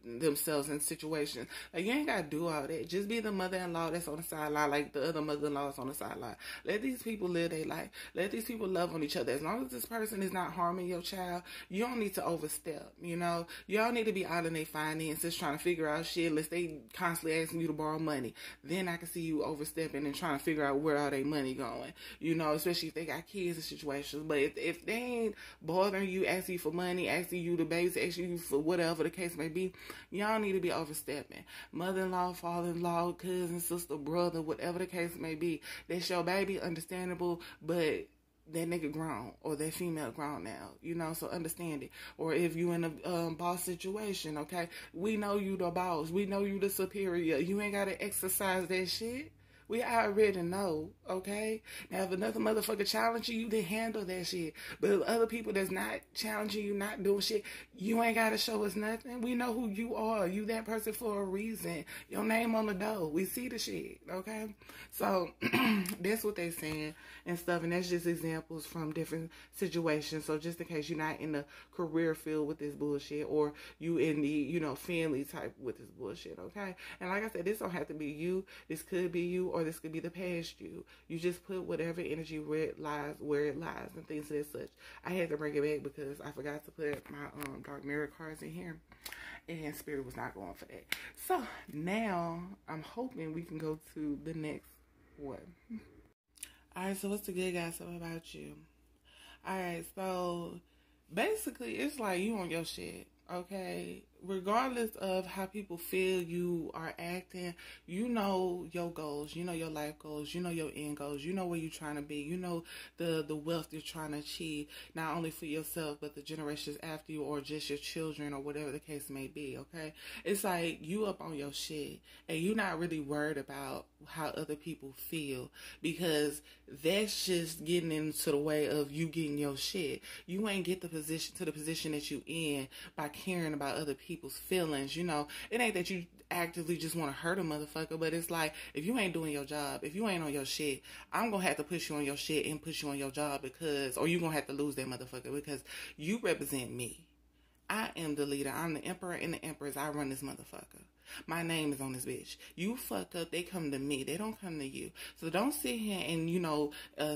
themselves in situations. Like, you ain't got to do all that. Just be the mother-in-law that's on the sideline, like the other mother-in-laws on the sideline. Let these people live their life. Let these people love on each other. As long as this person is not harming your child, you don't need to overstep, you know. Y'all need to be out in their finances trying to figure out shit unless they constantly asking you to borrow money. Then I can see you overstepping and trying to figure out where all their money going, you know, especially if they got kids in situations. But if they ain't bothering you, asking you for money, asking you to babysit, asking you for whatever the case may be, y'all need to be overstepping. Mother-in-law, father-in-law, cousin, sister, brother, whatever the case may be, that's your baby, understandable, but that nigga grown or that female grown now, you know, so understand it. Or if you in a boss situation, okay, we know you the boss, we know you the superior, you ain't gotta exercise that shit. We already know, okay? Now, if another motherfucker challenge you, then handle that shit. But if other people that's not challenging you, not doing shit, you ain't got to show us nothing. We know who you are. You that person for a reason. Your name on the door. We see the shit, okay? So, that's what they saying and stuff. And that's just examples from different situations. So, just in case you're not in the career field with this bullshit, or you in the, you know, family type with this bullshit, okay? And like I said, this don't have to be you. This could be you, or this could be the past you. You just put whatever energy where it lies, and things of that such. I had to bring it back because I forgot to put my dark mirror cards in here, and Spirit was not going for that. So now I'm hoping we can go to the next one. Alright, so what's the good gossip about you? Alright, so basically it's like you on your shit, okay? Regardless of how people feel you are acting, you know your goals, you know your life goals, you know your end goals, you know where you're trying to be, you know the wealth you're trying to achieve, not only for yourself, but the generations after you, or just your children, or whatever the case may be, okay? It's like you up on your shit, and you're not really worried about how other people feel, because that's just getting into the way of you getting your shit. You ain't get the position that you in by caring about other people's feelings. You know, it ain't that you actively just want to hurt a motherfucker, but it's like, if you ain't doing your job, if you ain't on your shit, I'm gonna have to push you on your shit and push you on your job, because, or you gonna have to lose that motherfucker, because you represent me. I am the leader. I'm the emperor and the empress. I run this motherfucker. My name is on this bitch. You fuck up, they come to me. They don't come to you. So don't sit here and,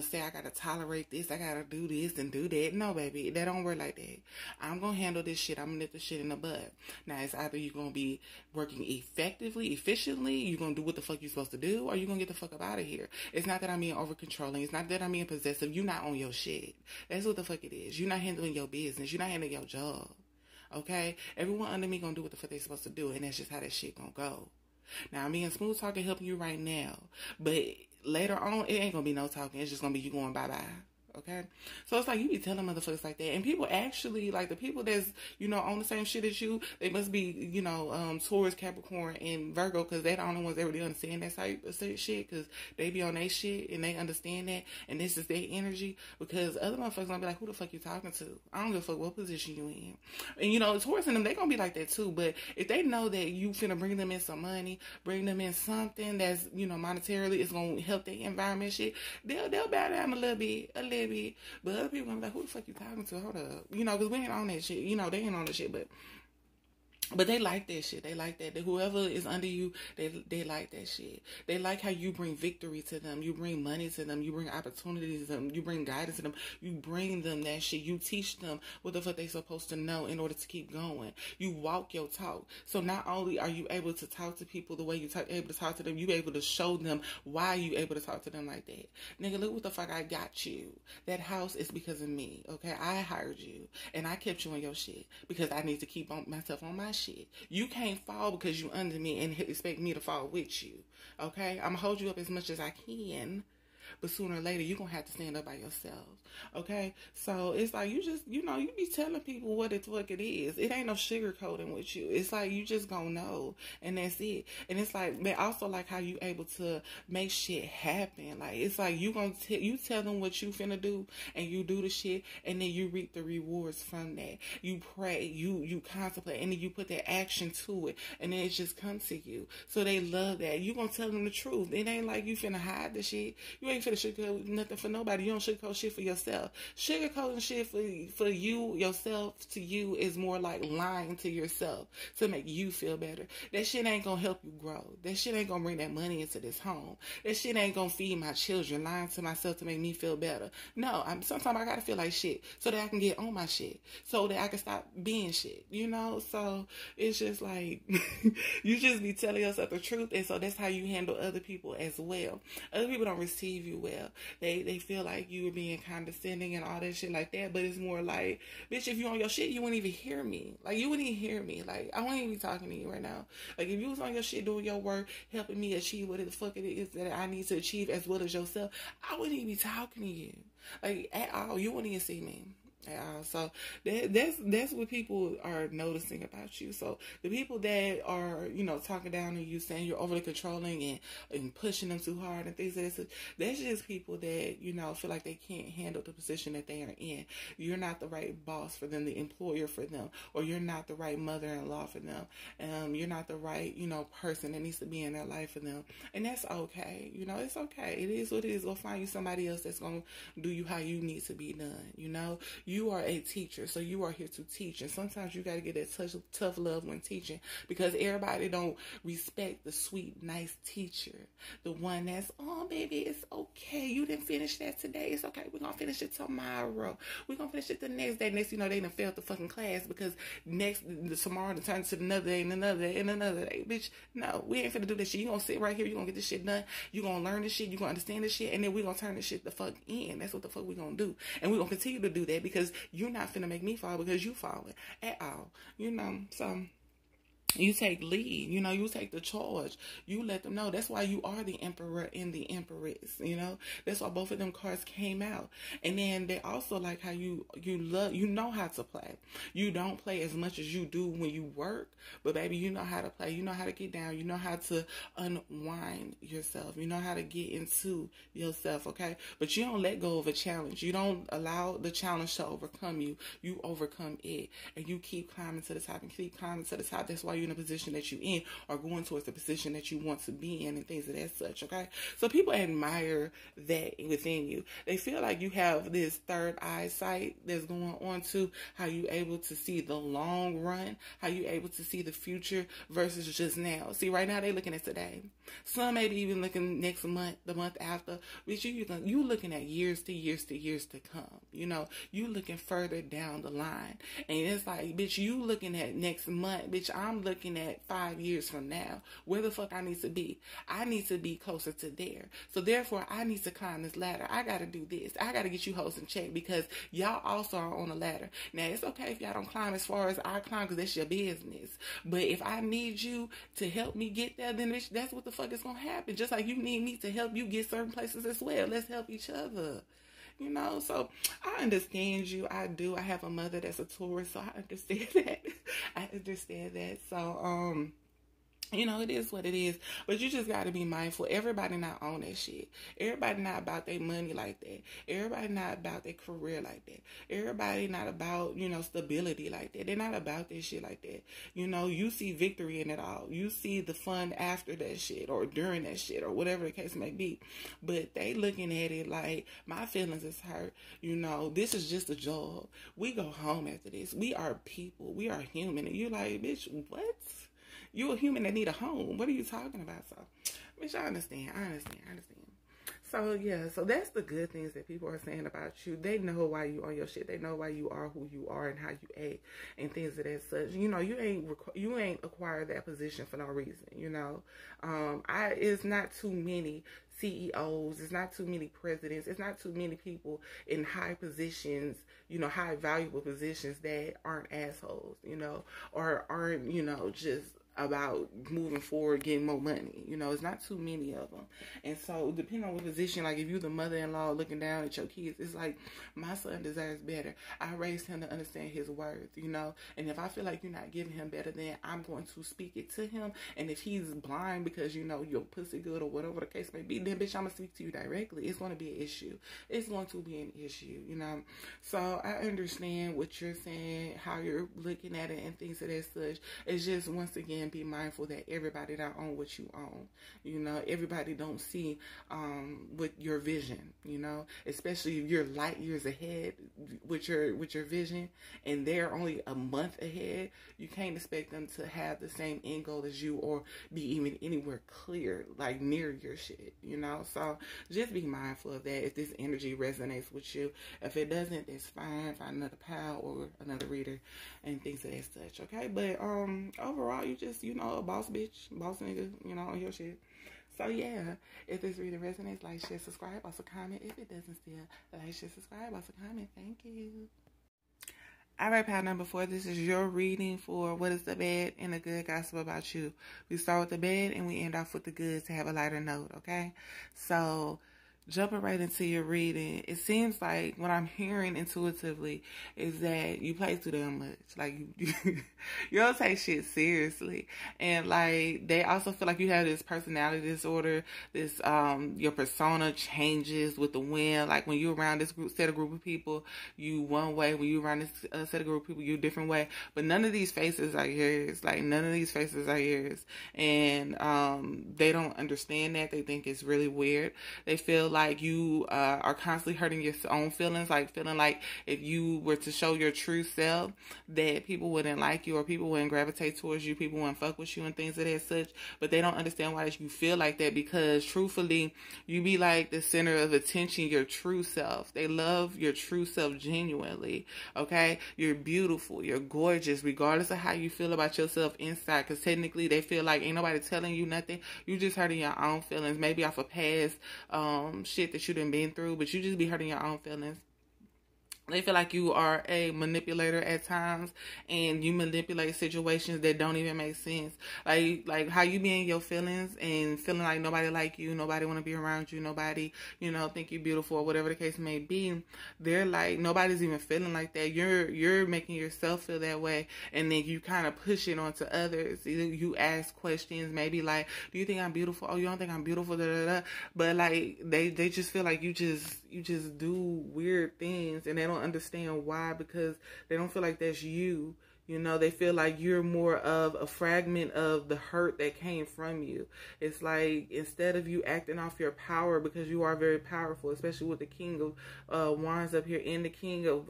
say I gotta tolerate this, I gotta do this and do that. No, baby, that don't work like that. I'm gonna handle this shit. I'm gonna nip this shit in the bud. Now, it's either you're gonna be working effectively, efficiently, you're gonna do what the fuck you're supposed to do, or you're gonna get the fuck up out of here. It's not that I'm being over controlling. It's not that I'm being possessive. You're not on your shit. That's what the fuck it is. You're not handling your business. You're not handling your job. Okay? Everyone under me gonna do what the fuck they supposed to do, and that's just how that shit gonna go. Now, I'm being smooth talking, helping you right now, but later on, it ain't gonna be no talking. It's just gonna be you going bye-bye. Okay? So it's like you be telling motherfuckers like that, and people actually, like the people that's, on the same shit as you, they must be, Taurus, Capricorn, and Virgo, because they're the only ones that really understand that type of shit, because they be on their shit, and they understand that, and this is their energy, because other motherfuckers gonna be like, who the fuck you talking to? I don't give a fuck what position you in. And, Taurus and them, they gonna be like that too, but if they know that you finna bring them in some money, bring them in something that's, monetarily, it's gonna help their environment shit, they'll bow down a little bit, but other people gonna be like, who the fuck you talking to? Hold up. Because we ain't on that shit. They ain't on that shit, but they like that shit. They like that. Whoever is under you, they like that shit. They like how you bring victory to them. You bring money to them. You bring opportunities to them. You bring guidance to them. You bring them that shit. You teach them what the fuck they supposed to know in order to keep going. You walk your talk. So not only are you able to talk to people the way you able to talk to them, you able to show them why you able to talk to them like that. Nigga, look what the fuck I got you. That house is because of me, okay? I hired you, and I kept you on your shit because I need to keep myself on my shit. You can't fall because you under me and expect me to fall with you. Okay? I'm gonna hold you up as much as I can, but sooner or later you're gonna have to stand up by yourself. Okay? So it's like you just, you be telling people what the fuck it is. It ain't no sugarcoating with you. It's like you just gonna know, and that's it. And it's like, man, also like how you able to make shit happen. Like it's like you tell them what you finna do, and you do the shit, and then you reap the rewards from that. You pray, you contemplate, and then you put that action to it, and then it just comes to you. So they love that. You gonna tell them the truth. It ain't like you finna hide the shit. You ain't finna sugarcoat nothing for nobody. You don't sugarcoat shit for yourself. Sugarcoating shit for you, yourself, to you is more like lying to yourself to make you feel better. That shit ain't gonna help you grow. That shit ain't gonna bring that money into this home. That shit ain't gonna feed my children. Lying to myself to make me feel better. No, sometimes I gotta feel like shit so that I can get on my shit, so that I can stop being shit, So it's just like you just be telling yourself the truth, and so that's how you handle other people as well. Other people don't receive you well. They feel like you were being condescending and all that shit like that, but it's more like, bitch, if you on your shit, you wouldn't even hear me. Like, you wouldn't even hear me. Like, I wouldn't even be talking to you right now. Like, if you was on your shit doing your work, helping me achieve what the fuck it is that I need to achieve as well as yourself, I wouldn't even be talking to you. Like, at all. You wouldn't even see me. So that's what people are noticing about you. So the people that are, talking down on you, saying you're overly controlling and pushing them too hard and things like that, that's just people that, feel like they can't handle the position that they are in. You're not the right boss for them, the employer for them, or you're not the right mother-in-law for them. You're not the right, person that needs to be in their life for them. And that's okay. It's okay. It is what it is. Go find you somebody else that's going to do you how you need to be done. You are a teacher, so you are here to teach. And sometimes you got to get that tough love when teaching, because everybody don't respect the sweet, nice teacher. The one that's, oh, baby, it's okay. You didn't finish that today. It's okay. We're going to finish it tomorrow. We're going to finish it the next day. Next, they done failed the fucking class because tomorrow to turn to another day and another day and another day. Bitch, no, we ain't finna do this shit. You going to sit right here. You going to get this shit done. You going to learn this shit. You going to understand this shit. And then we going to turn this shit the fuck in. That's what the fuck we going to do. And we going to continue to do that because you're not finna make me fall because you falling at all. So you take lead, you take the charge. You let them know. That's why you are the emperor and the empress, That's why both of them cards came out. And then they also like how you know how to play. You don't play as much as you do when you work, but baby, you know how to play. You know how to get down. You know how to unwind yourself. You know how to get into yourself, okay? But you don't let go of a challenge. You don't allow the challenge to overcome you. You overcome it. And you keep climbing to the top and keep climbing to the top. That's why you're in the position that you're in, or going towards the position that you want to be in, and things of that such, okay? So people admire that within you. They feel like you have this third eyesight that's going on to how you able to see the long run, how you able to see the future versus just now. See, right now they looking at today. Some maybe even looking next month, the month after. But you looking at years to years to years to come. You looking further down the line. And it's like, bitch, you looking at next month. Bitch, I'm looking at 5 years from now. Where the fuck I need to be? I need to be closer to there. So therefore, I need to climb this ladder. I got to do this. I got to get you hoes in check because y'all also are on a ladder. Now, it's okay if y'all don't climb as far as I climb because that's your business. But if I need you to help me get there, then bitch, that's what the fuck is going to happen. Just like you need me to help you get certain places as well. Let's help each other. So I understand you. I do. I have a mother that's a tourist, so I understand that. So, it is what it is. But you just got to be mindful. Everybody not on that shit. Everybody not about their money like that. Everybody not about their career like that. Everybody not about, stability like that. They're not about that shit like that. You see victory in it all. You see the fun after that shit or during that shit or whatever the case may be. But they looking at it like, my feelings is hurt. This is just a job. We go home after this. We are people. We are human. And you're like, bitch, what? You're a human that need a home. What are you talking about? So, bitch, I understand. So, yeah. So, that's the good things that people are saying about you. They know why you on your shit. They know why you are who you are and how you act and things of that such. You ain't acquired that position for no reason, it's not too many CEOs, it's not too many presidents, it's not too many people in high positions, high valuable positions that aren't assholes, or aren't, just about moving forward, getting more money. It's not too many of them. And so, depending on what position, like if you're the mother-in-law looking down at your kids, it's like, my son deserves better. I raised him to understand his worth, And if I feel like you're not giving him better, then I'm going to speak it to him. And if he's blind because, your pussy good or whatever the case may be, then bitch, I'm going to speak to you directly. It's going to be an issue. It's going to be an issue, So, I understand what you're saying, how you're looking at it and things of that such. It's just, once again, be mindful that everybody don't own what you own. Everybody don't see with your vision, especially if you're light years ahead with your vision and they're only a month ahead. You can't expect them to have the same end goal as you or be even anywhere clear, like near your shit, So just be mindful of that if this energy resonates with you. If it doesn't, it's fine. Find another pal or another reader and things of that such, okay? But overall, you just, a boss bitch, boss nigga, on your shit. So yeah, if this reading resonates, like, share, subscribe, also comment. If it doesn't still, like, share, subscribe, also comment. Thank you. All right, pal number 4, this is your reading for What is the Bad and the Good Gossip About You. We start with the bad and we end off with the good to have a lighter note, okay? So, jumping right into your reading, it seems like what I'm hearing intuitively is that you play too damn much. Like, you don't take shit seriously. And, like, they also feel like you have this personality disorder. This, your persona changes with the wind. Like, when you're around this set of group of people, you one way. When you're around this set of group of people, you a different way. But none of these faces are yours. Like, none of these faces are yours. And, they don't understand that. They think it's really weird. They feel like like you are constantly hurting your own feelings, like feeling like if you were to show your true self, that people wouldn't like you or people wouldn't gravitate towards you, people wouldn't fuck with you and things of that such. But they don't understand why you feel like that, because truthfully, you be like the center of attention, your true self. They love your true self genuinely, okay? You're beautiful, you're gorgeous, regardless of how you feel about yourself inside, because technically they feel like ain't nobody telling you nothing. You just hurting your own feelings, maybe off of past shit that you done been through, but you just be hurting your own feelings. They feel like you are a manipulator at times, and you manipulate situations that don't even make sense. Like how you be in your feelings and feeling like nobody like you, nobody want to be around you, nobody, think you're beautiful or whatever the case may be. They're like, nobody's even feeling like that. You're making yourself feel that way, and then you kind of push it onto others. You ask questions, maybe like, do you think I'm beautiful? Oh, you don't think I'm beautiful? Da, da, da. But like they just feel like you just do weird things, and they don't understand why, because they don't feel like that's you. They feel like you're more of a fragment of the hurt that came from you. It's like, instead of you acting off your power, because you are very powerful, especially with the King of Wands up here and the King of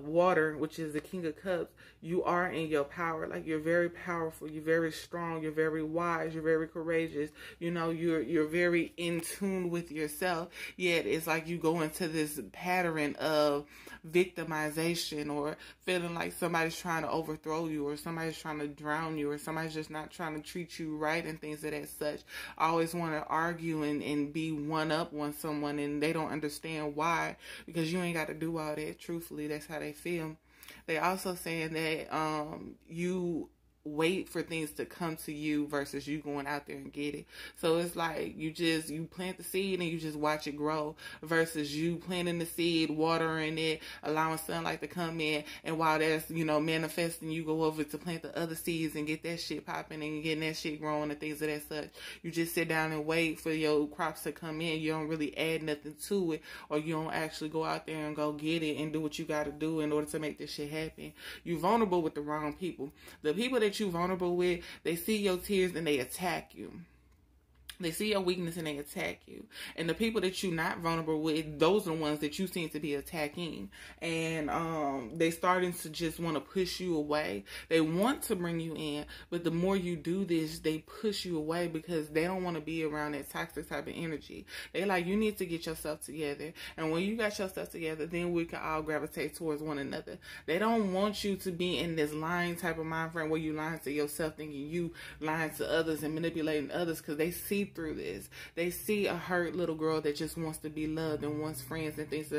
water, which is the King of Cups, you are in your power. Like, you're very powerful, you're very strong, you're very wise, you're very courageous, you're very in tune with yourself. Yet it's like you go into this pattern of victimization, or feeling like somebody's trying to overthrow you, or somebody's trying to drown you, or somebody's just not trying to treat you right and things of that such. I always want to argue and be one up on someone, and they don't understand why, because you ain't got to do all that. Truthfully, that's how they feel. They also saying that you wait for things to come to you versus you going out there and get it. So it's like you plant the seed and you just watch it grow, versus you planting the seed, watering it, allowing sunlight to come in, and while that's manifesting, you go over to plant the other seeds and get that shit popping and getting that shit growing and things of that such. You just sit down and wait for your crops to come in. You don't really add nothing to it, or you don't actually go out there and go get it and do what you got to do in order to make this shit happen. You're vulnerable with the wrong people. The people that you vulnerable with, they see your tears and they attack you. They see your weakness and they attack you. And the people that you're not vulnerable with, those are the ones that you seem to be attacking. And they starting to just want to push you away. They want to bring you in, but the more you do this, they push you away, because they don't want to be around that toxic type of energy. They like, you need to get yourself together. And when you got yourself together, then we can all gravitate towards one another. They don't want you to be in this lying type of mind frame where you lying to yourself, thinking you lying to others and manipulating others, because they see through this. They see a hurt little girl that just wants to be loved and wants friends and things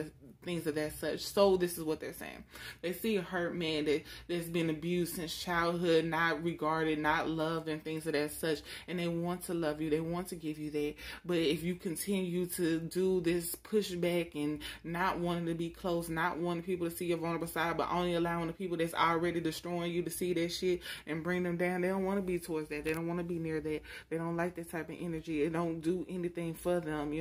of that such. So this is what they're saying. They see a hurt man that's been abused since childhood, not regarded, not loved, and things of that such, and they want to love you. They want to give you that. But if you continue to do this pushback and not wanting to be close, not wanting people to see your vulnerable side, but only allowing the people that's already destroying you to see that shit and bring them down, they don't want to be towards that. They don't want to be near that. They don't like that type of energy. It don't do anything for them,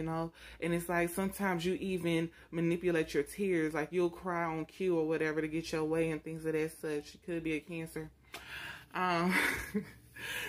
And it's like, sometimes you even manipulate your tears. Like, you'll cry on cue or whatever to get your way and things of that such. It could be a Cancer.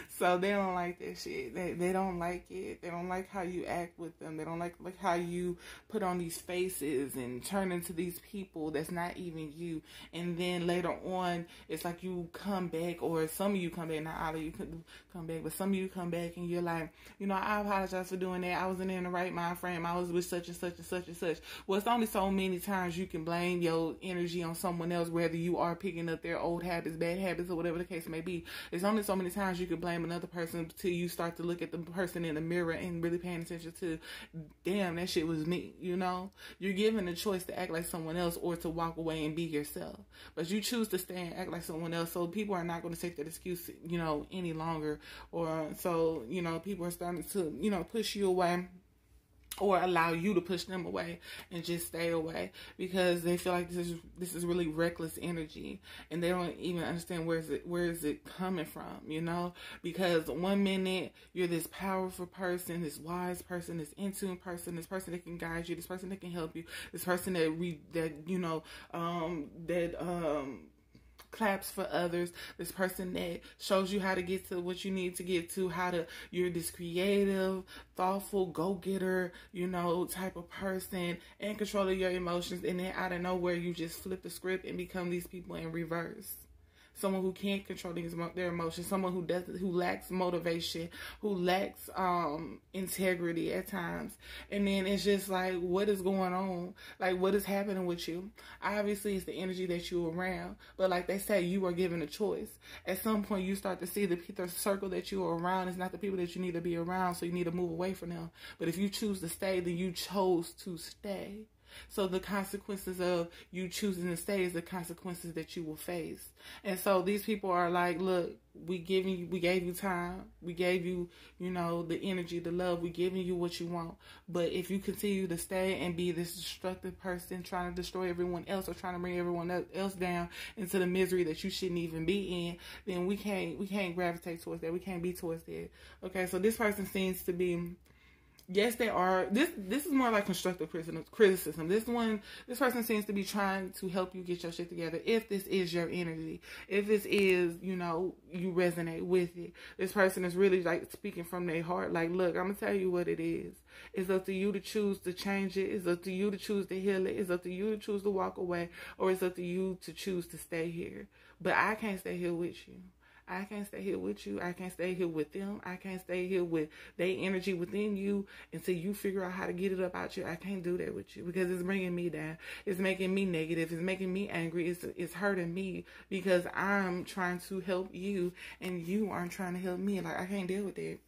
So they don't like that shit. They don't like it. They don't like how you act with them. They don't like how you put on these faces and turn into these people that's not even you. And then later on, it's like you come back, or some of you come back, not all of you come back, but some of you come back and you're like, I apologize for doing that. I wasn't in the right mind frame. I was with such and such and such and such. Well, it's only so many times you can blame your energy on someone else, whether you are picking up their old habits, bad habits, or whatever the case may be. It's only so many times you can blame another person until you start to look at the person in the mirror and really paying attention to, damn, that shit was me. You're given the choice to act like someone else or to walk away and be yourself, but you choose to stay and act like someone else. So people are not going to take that excuse any longer, or so people are starting to push you away, or allow you to push them away and just stay away, because they feel like this is really reckless energy, and they don't even understand where is it coming from, because one minute you're this powerful person, this wise person, this in tune person, this person that can guide you, this person that can help you, this person that claps for others, this person that shows you how to get to what you need to get to, you're this creative, thoughtful, go-getter, type of person, in control of your emotions, and then out of nowhere, you just flip the script and become these people in reverse. Someone who can't control their emotions, someone who lacks motivation, who lacks integrity at times. And then it's just like, what is going on? Like, what is happening with you? Obviously, it's the energy that you're around. But like they say, you are given a choice. At some point, you start to see the circle that you are around is not the people that you need to be around, so you need to move away from them. But if you choose to stay, then you chose to stay. So the consequences of you choosing to stay is the consequences that you will face. And so these people are like, look, we gave you time. We gave you, the energy, the love. We giving you what you want. But if you continue to stay and be this destructive person trying to destroy everyone else or trying to bring everyone else down into the misery that you shouldn't even be in, then we can't gravitate towards that. We can't be towards that. Okay, so this person seems to be... Yes, they are. This is more like constructive criticism. This person seems to be trying to help you get your shit together. If this is your energy, if this is, you resonate with it. This person is really like speaking from their heart. Like, look, I'm gonna tell you what it is. It's up to you to choose to change it. It's up to you to choose to heal it. It's up to you to choose to walk away, or it's up to you to choose to stay here. But I can't stay here with you. I can't stay here with you. I can't stay here with them. I can't stay here with their energy within you until you figure out how to get it up out you. I can't do that with you because it's bringing me down. It's making me negative. It's making me angry. It's hurting me because I'm trying to help you and you aren't trying to help me. Like, I can't deal with that.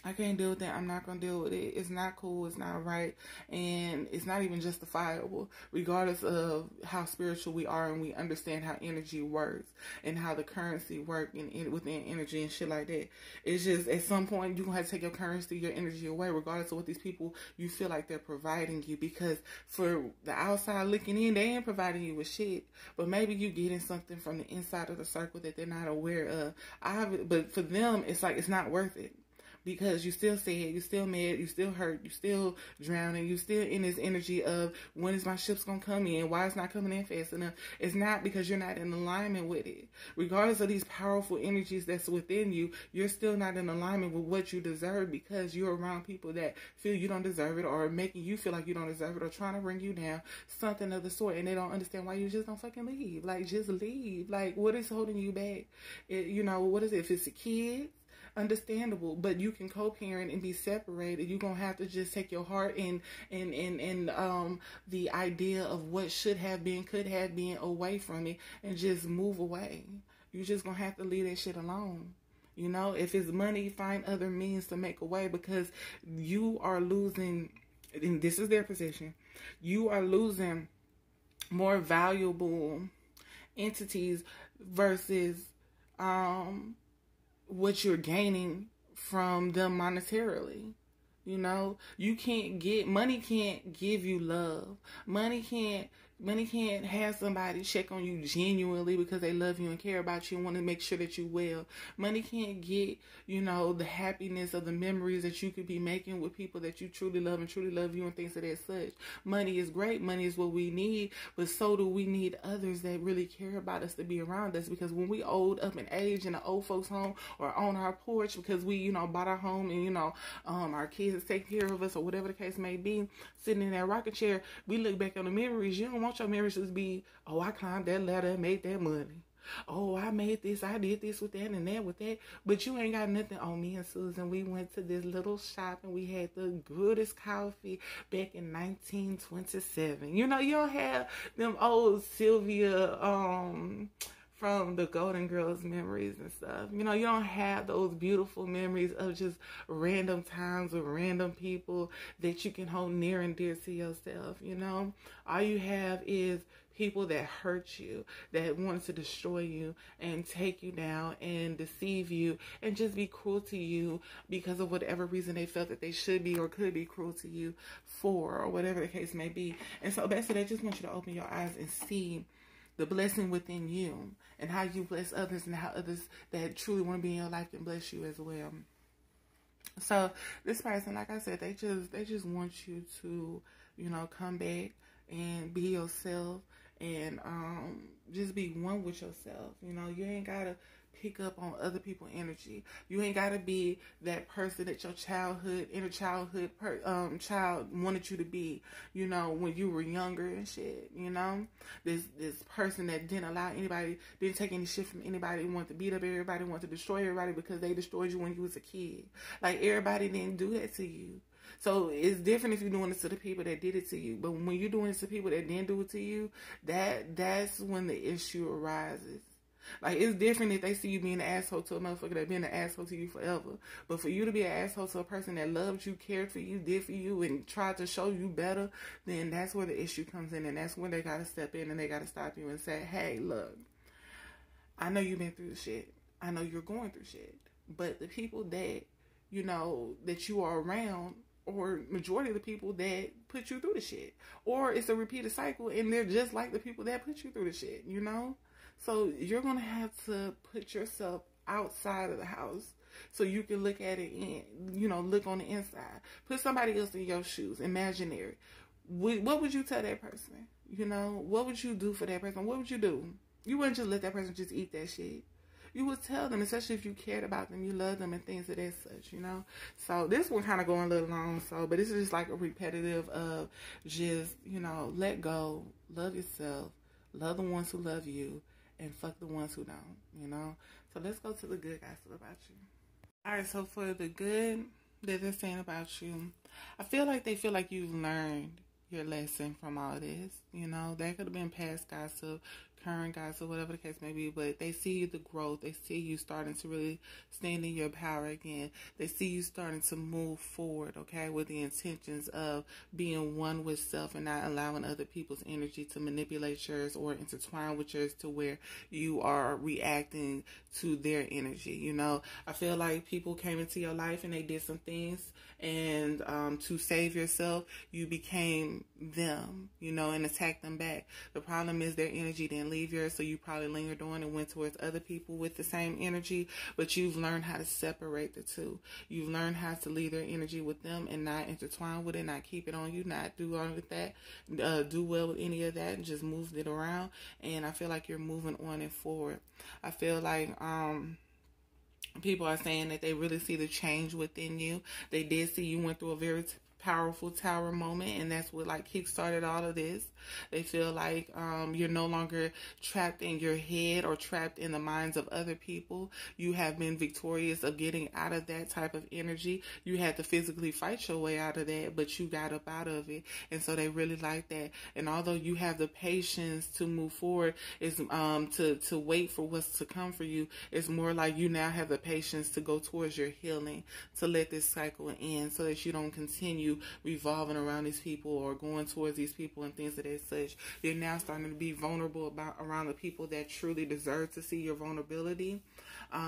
I can't deal with that. I'm not going to deal with it. It's not cool. It's not right. And it's not even justifiable, regardless of how spiritual we are and we understand how energy works and how the currency works within energy and shit like that. It's just, at some point, you're going to have to take your currency, your energy away, regardless of what these people, you feel like they're providing you. Because for the outside looking in, they ain't providing you with shit. But maybe you getting something from the inside of the circle that they're not aware of. But for them, it's like, it's not worth it. Because you still sad, you still mad, you still hurt, you still drowning, you still in this energy of when is my ships going to come in, why it's not coming in fast enough. It's not because you're not in alignment with it. Regardless of these powerful energies that's within you, you're still not in alignment with what you deserve because you're around people that feel you don't deserve it or making you feel like you don't deserve it or trying to bring you down, something of the sort, and they don't understand why you just don't fucking leave. Like, just leave. Like, what is holding you back? What is it? If it's a kid, understandable, but you can co-parent and be separated. You're gonna have to just take your heart and the idea of what should have been, could have been away from it and just move away. You're just gonna have to leave that shit alone. If it's money, find other means to make a way because you are losing, and this is their position, you are losing more valuable entities versus what you're gaining from them monetarily. You can't money can't give you love. Money can't have somebody check on you genuinely because they love you and care about you and want to make sure that you're well. Money can't get, the happiness of the memories that you could be making with people that you truly love and truly love you and things of that such. Money is great. Money is what we need, but so do we need others that really care about us to be around us, because when we old up in age in an old folks home or on our porch because we, bought our home and, our kids take care of us or whatever the case may be, sitting in that rocking chair, we look back on the memories. You don't want your memories to be, oh, I climbed that ladder and made that money. Oh, I made this, I did this with that and that with that. But you ain't got nothing on me and Susan. We went to this little shop and we had the goodest coffee back in 1927. You don't have them old Sylvia, from the Golden Girls memories and stuff. You don't have those beautiful memories of just random times with random people that you can hold near and dear to yourself. All you have is people that hurt you, that want to destroy you and take you down and deceive you and just be cruel to you because of whatever reason they felt that they should be or could be cruel to you for, or whatever the case may be. And so basically, I just want you to open your eyes and see the blessing within you and how you bless others and how others that truly want to be in your life can bless you as well. So this person, like I said, they just want you to, come back and be yourself and just be one with yourself. You know, you ain't gotta pick up on other people's energy. You ain't gotta be that person that your inner childhood child wanted you to be. You know, when you were younger and shit. You know, this person that didn't allow anybody, didn't take any shit from anybody, wanted to beat up everybody, wanted to destroy everybody because they destroyed you when you was a kid. Like, everybody didn't do that to you. So it's different if you're doing this to the people that did it to you. But when you're doing this to people that didn't do it to you, that's when the issue arises. Like, it's different if they see you being an asshole to a motherfucker that been an asshole to you forever. But for you to be an asshole to a person that loved you, cared for you, did for you, and tried to show you better, then that's where the issue comes in. And that's when they got to step in and they got to stop you and say, hey, look, I know you've been through shit. I know you're going through shit. But the people that, you know, that you are around, or majority of the people that put you through the shit. Or it's a repeated cycle and they're just like the people that put you through the shit, you know? So you're going to have to put yourself outside of the house so you can look at it look on the inside. Put somebody else in your shoes, imaginary. What would you tell that person? You know, what would you do for that person? What would you do? You wouldn't just let that person just eat that shit. You would tell them, especially if you cared about them, you love them and things of that such, you know. So this one kind of going a little long, but this is just like a repetitive of just, you know, let go, love yourself, love the ones who love you, and fuck the ones who don't, you know. So let's go to the good gossip about you. All right, so for the good that they're saying about you, I feel like they feel like you've learned your lesson from all this. You know, that could have been past gossip, current gossip, whatever the case may be, but they see the growth. They see you starting to really stand in your power again. They see you starting to move forward, okay, with the intentions of being one with self and not allowing other people's energy to manipulate yours or intertwine with yours to where you are reacting to their energy. You know, I feel like people came into your life and they did some things, and to save yourself, you became them, you know, and attacked them back. The problem is their energy didn't leave yours, so you probably lingered on and went towards other people with the same energy, but you've learned how to separate the two. You've learned how to leave their energy with them and not intertwine with it, not keep it on you, not do all with that, do well with any of that, and just move it around. And I feel like you're moving on and forward. I feel like people are saying that they really see the change within you. They did see you went through a very powerful tower moment, and that's what like kick-started all of this. They feel like you're no longer trapped in your head or trapped in the minds of other people. You have been victorious of getting out of that type of energy. You had to physically fight your way out of that, but you got up out of it, and so they really like that. And although you have the patience to move forward, is to wait for what's to come for you, it's more like you now have the patience to go towards your healing, to let this cycle end so that you don't continue revolving around these people or going towards these people and things of that such. You're now starting to be vulnerable around the people that truly deserve to see your vulnerability.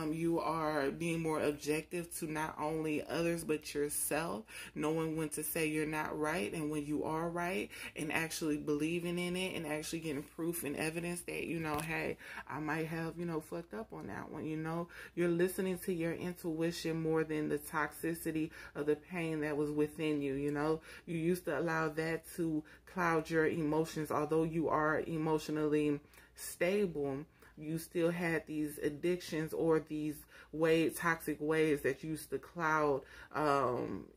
You are being more objective to not only others but yourself, knowing when to say you're not right and when you are right, and actually believing in it and actually getting proof and evidence that, you know, hey, I might have, you know, fucked up on that one. You know, you're listening to your intuition more than the toxicity of the pain that was within you. You know, you used to allow that to cloud your emotions. Although you are emotionally stable, you still had these addictions or these toxic ways that used to cloud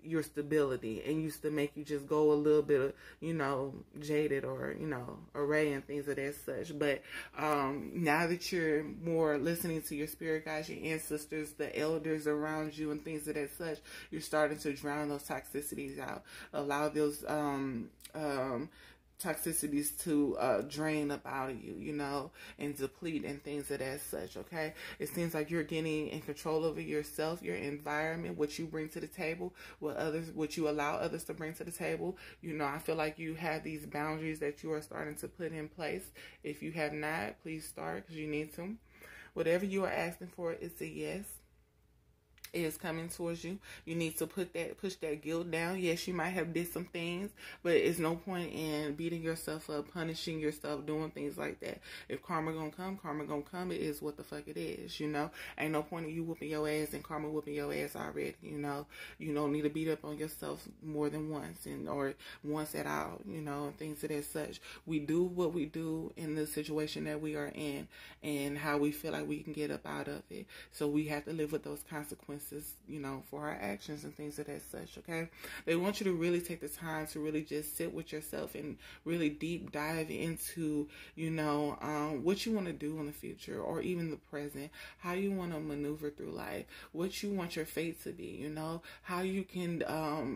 your stability and used to make you just go a little bit, you know, jaded or, you know, array and things of that such. But now that you're more listening to your spirit guides, your ancestors, the elders around you and things of that such, you're starting to drown those toxicities out. Allow those toxicities to drain up out of you, you know, and deplete and things of that such, okay? It seems like you're getting in control over yourself, your environment, what you bring to the table, what you allow others to bring to the table. You know, I feel like you have these boundaries that you are starting to put in place. If you have not, please start, because you need to. Whatever you are asking for is a yes. is coming towards you. You need to push that guilt down. Yes, you might have did some things, but it's no point in beating yourself up, punishing yourself, doing things like that. If karma gonna come, karma gonna come. It is what the fuck it is, you know. Ain't no point in you whooping your ass and karma whooping your ass already, you know. You don't need to beat up on yourself more than once, or once at all, you know, and things of that such. We do what we do in the situation that we are in, and how we feel like we can get up out of it. So we have to live with those consequences, you know, for our actions and things of that such, okay? They want you to really take the time to really just sit with yourself and really deep dive into, you know, what you want to do in the future or even the present, how you want to maneuver through life, what you want your fate to be, you know, how you can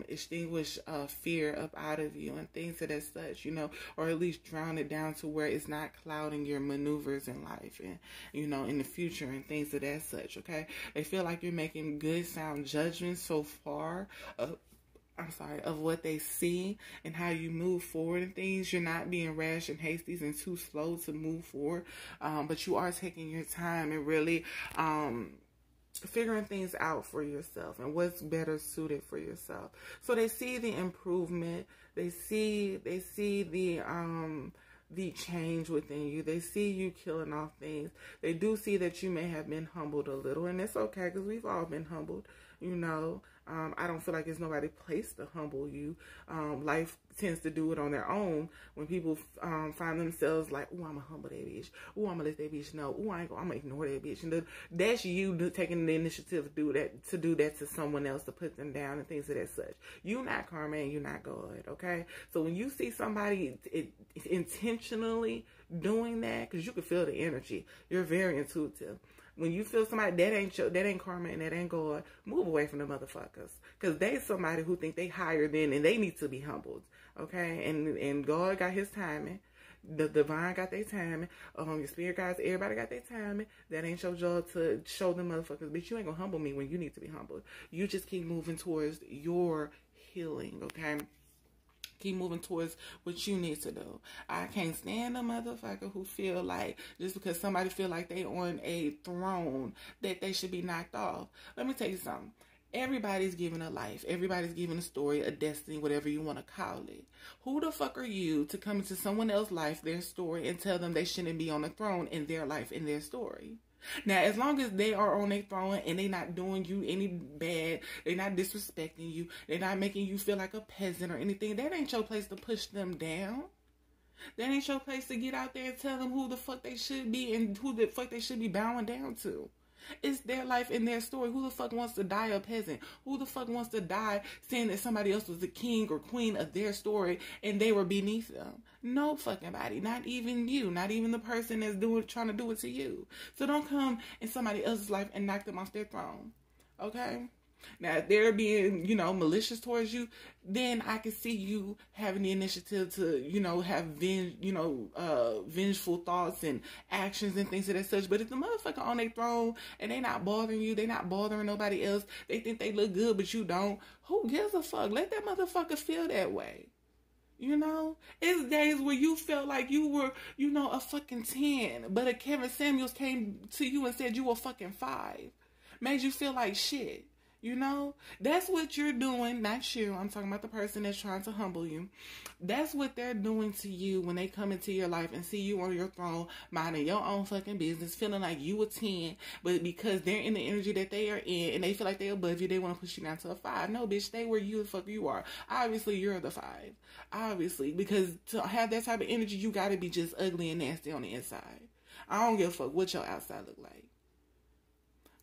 extinguish fear up out of you and things of that such, you know, or at least drown it down to where it's not clouding your maneuvers in life and, you know, in the future and things of that such, okay? They feel like you're making good sound judgments so far of what they see and how you move forward and things. You're not being rash and hasty and too slow to move forward, but you are taking your time and really figuring things out for yourself and what's better suited for yourself. So they see the improvement, they see the change within you. They see you killing off things. They do see that you may have been humbled a little, and it's okay because we've all been humbled, you know. I don't feel like it's nobody's place to humble you. Life tends to do it on their own when people find themselves like, oh, I'm going to humble that bitch. Oh, I'm going to let that bitch know. Oh, I'm going to ignore that bitch. And that's you taking the initiative to do that to someone else, to put them down and things of that such. You're not karma and you're not God, okay? So when you see somebody intentionally doing that, because you can feel the energy, you're very intuitive. When you feel somebody that ain't karma and that ain't God, move away from the motherfuckers, because they somebody who think they higher than and they need to be humbled, okay? And God got his timing, the divine got their timing, your spirit guys, everybody got their timing. That ain't your job to show them motherfuckers, bitch. You ain't gonna humble me when you need to be humbled. You just keep moving towards your healing, okay? Keep moving towards what you need to do. I can't stand a motherfucker who feel like just because somebody feel like they on a throne that they should be knocked off. Let me tell you something. Everybody's given a life. Everybody's given a story, a destiny, whatever you want to call it. Who the fuck are you to come into someone else's life, their story, and tell them they shouldn't be on the throne in their life, in their story? Now, as long as they are on their throne and they not doing you any bad, they not disrespecting you, they're not making you feel like a peasant or anything, that ain't your place to push them down. That ain't your place to get out there and tell them who the fuck they should be and who the fuck they should be bowing down to. It's their life and their story. Who the fuck wants to die a peasant? Who the fuck wants to die saying that somebody else was the king or queen of their story and they were beneath them? No fucking body. Not even you. Not even the person that's trying to do it to you. So don't come in somebody else's life and knock them off their throne. Okay? Now, if they're being, you know, malicious towards you, then I can see you having the initiative to, you know, have vengeful thoughts and actions and things of that such. But if the motherfucker on their throne and they not bothering you, they not bothering nobody else, they think they look good but you don't, who gives a fuck? Let that motherfucker feel that way. You know, it's days where you felt like you were, you know, a fucking 10, but a Kevin Samuels came to you and said you were fucking 5. Made you feel like shit. You know, that's what you're doing, not you. I'm talking about the person that's trying to humble you. That's what they're doing to you when they come into your life and see you on your throne, minding your own fucking business, feeling like you a 10, but because they're in the energy that they are in and they feel like they're above you, they want to push you down to a 5. No, bitch, stay where you the fuck you are. Obviously, you're the 5. Obviously, because to have that type of energy, you got to be just ugly and nasty on the inside. I don't give a fuck what your outside look like.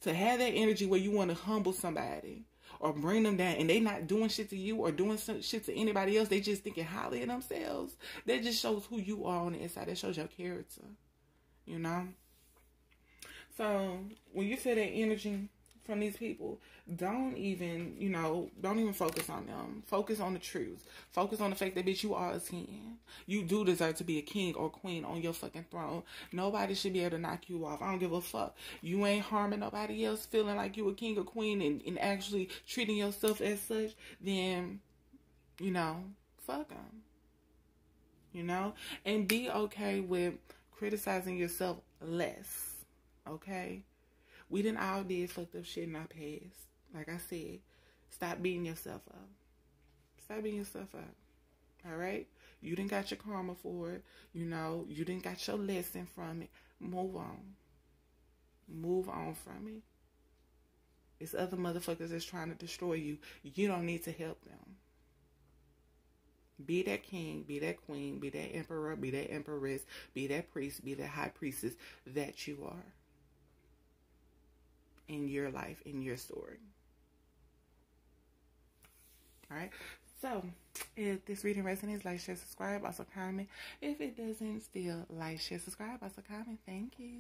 To have that energy where you want to humble somebody or bring them down and they not doing shit to you or doing some shit to anybody else, they just thinking highly of themselves, that just shows who you are on the inside. That shows your character, you know? So when you feel that energy from these people, don't even focus on them. Focus on the truth. Focus on the fact that, bitch, you are a 10. You do deserve to be a king or queen on your fucking throne. Nobody should be able to knock you off. I don't give a fuck. You ain't harming nobody else, feeling like you a king or queen and actually treating yourself as such, then, you know, fuck them. You know? And be okay with criticizing yourself less. Okay? We done all did fucked up shit in our past. Like I said, stop beating yourself up. Stop beating yourself up. All right? You didn't got your karma for it. You know, you didn't got your lesson from it. Move on. Move on from it. It's other motherfuckers that's trying to destroy you. You don't need to help them. Be that king, be that queen, be that emperor, be that empress, be that priest, be that high priestess that you are in your life, in your story. All right? So, if this reading resonates, like, share, subscribe, also comment. If it doesn't, still like, share, subscribe, also comment. Thank you.